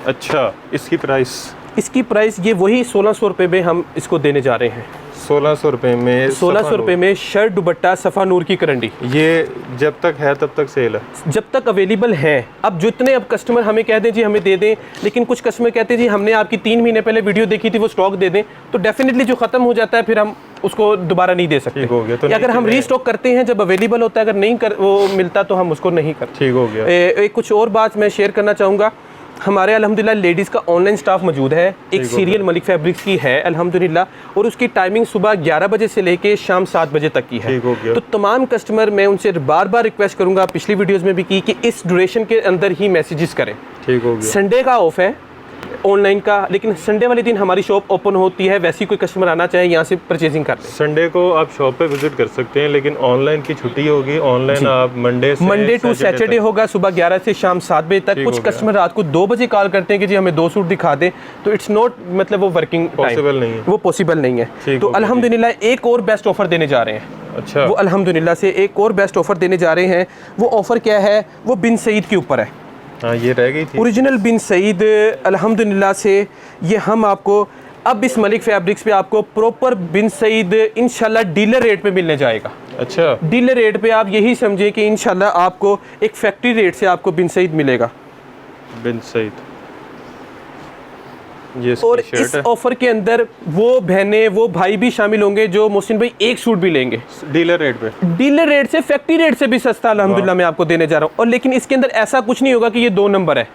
अच्छा, इसकी प्राइस? इसकी प्राइस ये वही 1600 रुपये में हम इसको देने जा रहे हैं। 1600 रुपये में, 1600 रुपये में शर्ट दुपट्टा सफ़ा नूर की करंडी। ये जब तक है तब तक सेल है? जब तक अवेलेबल है। अब जितने अब कस्टमर हमें कह दें जी हमें दे दें, लेकिन कुछ कस्टमर कहते हैं जी हमने आपकी 3 महीने पहले वीडियो देखी थी, वो स्टॉक दे दें, तो डेफिनेटली जो ख़त्म हो जाता है फिर हम उसको दोबारा नहीं दे सकते। हो गया। तो अगर हम रीस्टॉक करते हैं जब अवेलेबल होता है, अगर नहीं वो मिलता तो हम उसको नहीं करते। ठीक हो गया। एक कुछ और बात मैं शेयर करना चाहूँगा, हमारे अल्हम्दुलिल्लाह लेडीज़ का ऑनलाइन स्टाफ मौजूद है। एक सीरियल मलिक फैब्रिक्स की है अल्हम्दुलिल्लाह, और उसकी टाइमिंग सुबह 11 बजे से लेके शाम 7 बजे तक की है। तो तमाम कस्टमर, मैं उनसे बार बार रिक्वेस्ट करूंगा, पिछली वीडियोस में भी की, कि इस ड्यूरेशन के अंदर ही मैसेजेस करें। ठीक हो गया। संडे का ऑफ है ऑनलाइन का, लेकिन संडे वाले दिन हमारी शॉप ओपन होती है। वैसे ही कोई कस्टमर आना चाहे यहाँ से परचेजिंग कर ले। संडे को आप शॉप पे विजिट कर सकते हैं, लेकिन ऑनलाइन की छुट्टी होगी। ऑनलाइन आप मंडे टू सैटरडे होगा, सुबह 11 से शाम 7 बजे तक। कुछ कस्टमर रात को 2 बजे कॉल करते हैं कि जी हमें 2 सूट दिखा दें, तो इट्स नॉट, मतलब वो वर्किंग पॉसिबल नहीं है, वो पॉसिबल नहीं है। तो अल्हम्दुलिल्लाह एक और बेस्ट ऑफर देने जा रहे हैं। अच्छा, वो अल्हम्दुलिल्लाह से एक और बेस्ट ऑफर देने जा रहे हैं। वो ऑफर क्या है? वो बिन सईद के ऊपर है। हाँ, ये रह गई थी ओरिजिनल बिन सईद। अल्हम्दुलिल्लाह से ये हम आपको अब इस मलिक फैब्रिक्स पे आपको प्रॉपर बिन सईद इंशाल्लाह डीलर रेट पे मिलने जाएगा। अच्छा, डीलर रेट पे आप यही समझे कि इंशाल्लाह आपको एक फैक्ट्री रेट से आपको बिन सईद मिलेगा। बिन सईद, ये और इस ऑफर के अंदर वो बहनें वो भाई भी शामिल होंगे जो मोहसिन भाई एक सूट भी लेंगे डीलर रेट पे, डीलर रेट से, फैक्ट्री रेट से भी सस्ता अल्हम्दुलिल्लाह मैं आपको देने जा रहा हूँ। और लेकिन इसके अंदर ऐसा कुछ नहीं होगा कि ये 2 नंबर है।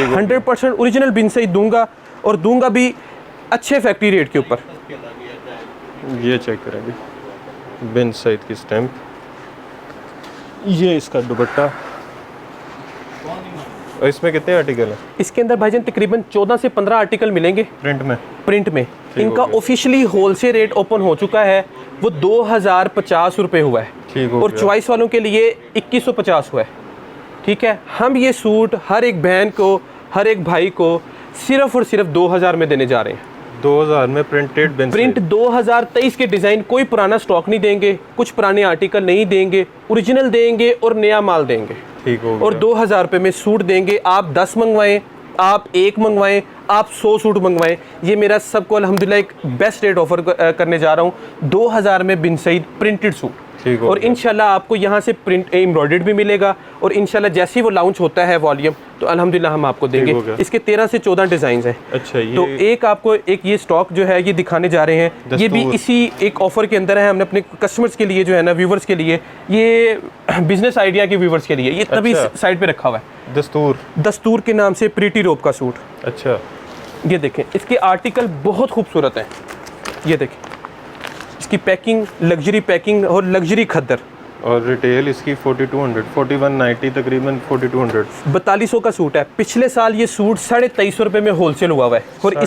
100% ओरिजिनल बिन सईद दूंगा, और दूंगा भी अच्छे फैक्ट्री रेट के ऊपर। ये चेक करेंगे, बिन सईद की स्टैम्प। ये इसका दुपट्टा। और इसमें कितने आर्टिकल हैं? इसके अंदर भाईजान तकरीबन 14 से 15 आर्टिकल मिलेंगे प्रिंट में। इनका ऑफिशियली होलसेल रेट ओपन हो चुका है, वो 2050 रुपये हुआ है, और चॉइस वालों के लिए 2150 हुआ है। ठीक है, हम ये सूट हर एक बहन को, हर एक भाई को सिर्फ और सिर्फ 2000 में देने जा रहे हैं। 2000 में प्रिंटेड प्रिंट 2023 के डिज़ाइन, कोई पुराना स्टॉक नहीं देंगे, कुछ पुराने आर्टिकल नहीं देंगे, ओरिजिनल देंगे और नया माल देंगे। ठीक हो गया। और 2000 रुपये में सूट देंगे। आप 10 मंगवाएं, आप 1 मंगवाएं, आप 100 सूट मंगवाएं, ये मेरा सबको अल्हम्दुलिल्लाह एक बेस्ट रेट ऑफर करने जा रहा हूँ। 2000 में बिन सईद प्रिंटेड सूट। ठीक हो और गया। इंशाल्लाह आपको यहाँ से प्रिंट एम्ब्रॉयडर्ड भी मिलेगा। और इंशाल्लाह जैसे ही वो लॉन्च होता है वॉल्यूम, तो अल्हम्दुलिल्लाह हम आपको देंगे। हो गया। इसके 13 से 14 डिज़ाइन हैं। अच्छा, ये तो एक आपको एक ये स्टॉक जो है ये दिखाने जा रहे हैं। ये भी इसी एक ऑफर के अंदर है। हमने अपने कस्टमर्स के लिए जो है ना, व्यूवर्स के लिए, ये बिजनेस आइडिया के व्यूवर्स के लिए ये तभी अच्छा। साइड पे रखा हुआ है। दस्तूर के नाम से प्रीटी रोप का सूट। अच्छा, ये देखें, इसके आर्टिकल बहुत खूबसूरत हैं। ये देखें, इसकी पैकिंग, लग्जरी पैकिंग और लग्जरी खद्दर। और रिटेल इसकी 4200, 4190 तकरीबन 4200। 4200 का सूट है। पिछले साल ये सूट 2350 रुपये में होलसेल हुआ है और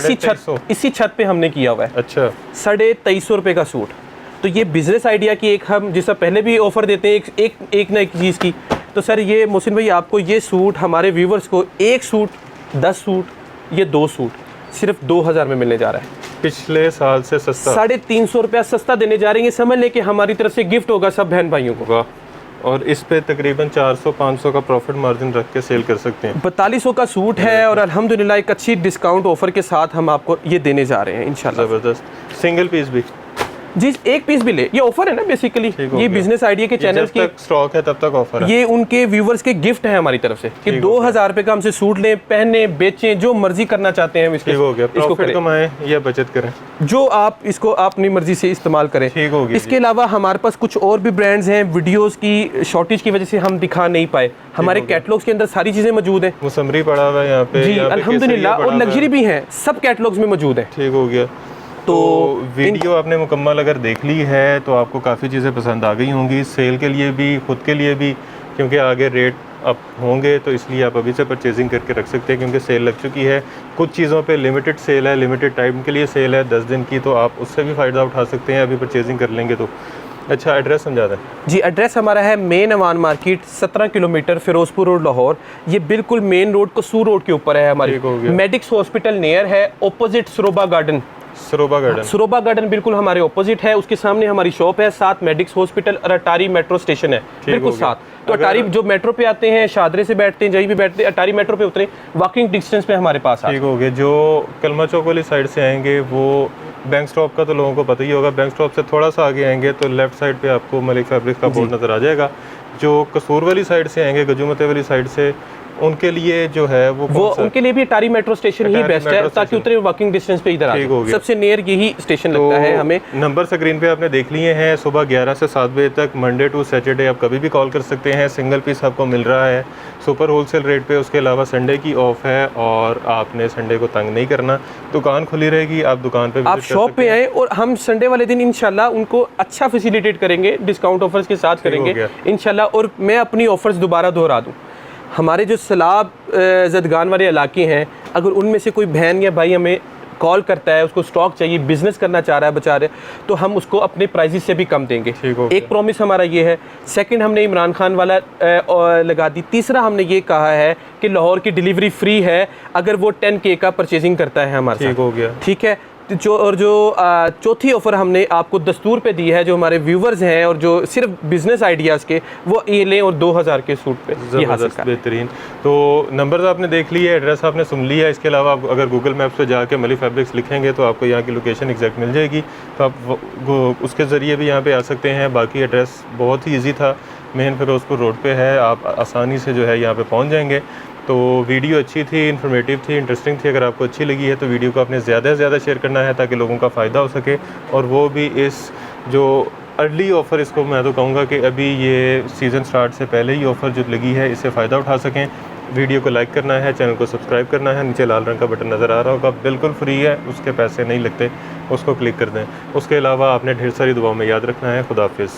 इसी छत पे हमने किया हुआ है। अच्छा, 2350 रुपये का सूट। तो ये बिजनेस आइडिया की एक, हम जिससे पहले भी ऑफर देते हैं एक ना एक चीज़ की। तो सर ये मोहसिन भाई, आपको ये सूट हमारे व्यूवर्स को 1 सूट, 10 सूट, ये 2 सूट सिर्फ 2000 में मिलने जा रहा है। पिछले साल से सस्ता, 350 रुपया सस्ता देने जा रहे हैं। समझ लें कि हमारी तरफ से गिफ्ट होगा सब बहन भाइयों को। वाह। और इस पे तकरीबन 400-500 का प्रॉफिट मार्जिन रख के सेल कर सकते हैं। 4200 का सूट है और अल्हम्दुलिल्लाह एक अच्छी डिस्काउंट ऑफर के साथ हम आपको ये देने जा रहे हैं इंशाल्लाह। ज़बरदस्त। सिंगल पीस भी जी, 1 पीस भी ले, ये ऑफर है ना बेसिकली। ये बिजनेस आइडिया के चैनल की, जब तक स्टॉक है तब तक ऑफर है। ये उनके व्यूवर्स के गिफ्ट है हमारी तरफ से कि 2000 रुपये का हमसे सूट लें, पहने, बेचें, जो मर्जी करना चाहते हैं ठीक हो गया। प्रॉफिट कमाएं या बचत करें, जो आप इसको अपनी मर्जी से इस्तेमाल करें। ठीक हो गया। इसके अलावा हमारे पास कुछ और भी ब्रांड्स हैं। वीडियोस की शॉर्टेज की वजह से हम दिखा नहीं पाए। हमारे कैटलॉग्स के अंदर सारी चीज़ें मौजूद हैं। मुसम्मरी पड़ा हुआ है यहाँ पे जी अल्हम्दुलिल्लाह, और लग्जरी भी हैं, सब कैटलॉग्स में मौजूद है। ठीक हो गया। तो वीडियो आपने मुकम्मल अगर देख ली है तो आपको काफ़ी चीज़ें पसंद आ गई होंगी, सेल के लिए भी, खुद के लिए भी, क्योंकि आगे रेट अप होंगे तो इसलिए आप अभी से परचेजिंग करके रख सकते हैं क्योंकि सेल लग चुकी है। कुछ चीज़ों पे लिमिटेड सेल है, लिमिटेड टाइम के लिए सेल है 10 दिन की, तो आप उससे भी फ़ायदा उठा सकते हैं अभी परचेजिंग कर लेंगे तो। अच्छा, एड्रेस समझा दें जी। एड्रेस हमारा है main Awan market, 17 kilometre, Ferozepur road, Lahore. ये बिल्कुल मेन रोड, कसूर रोड के ऊपर है हमारी। मेडिक्स हॉस्पिटल नियर है, opposite Saroba garden. Saroba garden बिल्कुल हमारे ऑपोजिट है, उसके सामने हमारी शॉप है। साथ मेडिक्स हॉस्पिटल और अटारी मेट्रो स्टेशन है बिल्कुल साथ। तो अटारी जो मेट्रो पे आते हैं, शादरे से बैठते हैं, जहीं भी बैठते हैं, अटारी मेट्रो पे उतरे, वॉकिंग डिस्टेंस पे हमारे पास। ठीक हो गया। जो कलमा चौक वाली साइड से आएंगे वो बैंक स्टॉप का तो लोगों को पता ही होगा, बैंक स्टॉप से थोड़ा सा आगे आएंगे तो लेफ्ट साइड पे आपको मलिक फैब्रिक्स का बोर्ड नज़र आ जाएगा। जो कसूर वाली साइड से आएंगे, गजूमते वाली साइड से, उनके लिए जो है वो उनके लिए भी अटारी मेट्रो स्टेशन ही बेस्ट है, ताकि उतरे वॉकिंग डिस्टेंस पे इधर आ जाए। सबसे नियर यही स्टेशन लगता है हमें। नंबर स्क्रीन पे आपने देख लिए हैं। सुबह 11 से 7 बजे तक, मंडे टू सैटरडे आप कभी भी कॉल कर सकते हैं। सिंगल पीस आपको मिल रहा है सुपर होलसेल रेट पे। उसके अलावा संडे की ऑफ है और आपने संडे को तंग नहीं करना, दुकान खुली रहेगी, आप दुकान पे आप शॉप पे आए और हम संडे वाले दिन इंशाल्लाह उनको अच्छा फैसिलिटेट करेंगे, डिस्काउंट ऑफर्स के साथ करेंगे इंशाल्लाह। और मैं अपनी ऑफर्स दोबारा दोहरा दूँ, हमारे जो सलाब जदगान वाले इलाके हैं, अगर उनमें से कोई बहन या भाई हमें कॉल करता है, उसको स्टॉक चाहिए, बिजनेस करना चाह रहा है बचा रहे, तो हम उसको अपने प्राइसेस से भी कम देंगे। एक प्रॉमिस हमारा ये है। सेकंड, हमने इमरान खान वाला लगा दी। तीसरा, हमने ये कहा है कि लाहौर की डिलीवरी फ्री है अगर वो 10K का परचेजिंग करता है हमारे साथ। ठीक हो गया। ठीक है। जो चौथी ऑफ़र हमने आपको दस्तूर पे दी है, जो हमारे व्यूवर्स हैं और जो सिर्फ बिजनेस आइडियाज़ के, वो ये लें और 2000 के सूट पे ये हासिल करें। बेहतरीन। तो नंबर्स आपने देख लिए, एड्रेस आपने सुन लिया। इसके अलावा आप अगर गूगल मैप्स पे जाके मलिक फैब्रिक्स लिखेंगे तो आपको यहाँ की लोकेशन एग्जैक्ट मिल जाएगी, तो आप उसके ज़रिए भी यहाँ पे आ सकते हैं। बाकी एड्रेस बहुत ही ईजी था, मेन फिरोजपुर रोड पे है, आप आसानी से जो है यहाँ पे पहुँच जाएंगे। तो वीडियो अच्छी थी, इन्फॉर्मेटिव थी, इंटरेस्टिंग थी। अगर आपको अच्छी लगी है तो वीडियो को आपने ज़्यादा से ज़्यादा शेयर करना है ताकि लोगों का फ़ायदा हो सके, और वो भी इस जो अर्ली ऑफ़र, इसको मैं तो कहूँगा कि अभी ये सीज़न स्टार्ट से पहले ही ऑफ़र जो लगी है, इससे फ़ायदा उठा सकें। वीडियो को लाइक करना है, चैनल को सब्सक्राइब करना है, नीचे लाल रंग का बटन नज़र आ रहा होगा, बिल्कुल फ्री है, उसके पैसे नहीं लगते, उसको क्लिक कर दें। उसके अलावा आपने ढेर सारी दुआओं में याद रखना है। खुदा हाफिज़।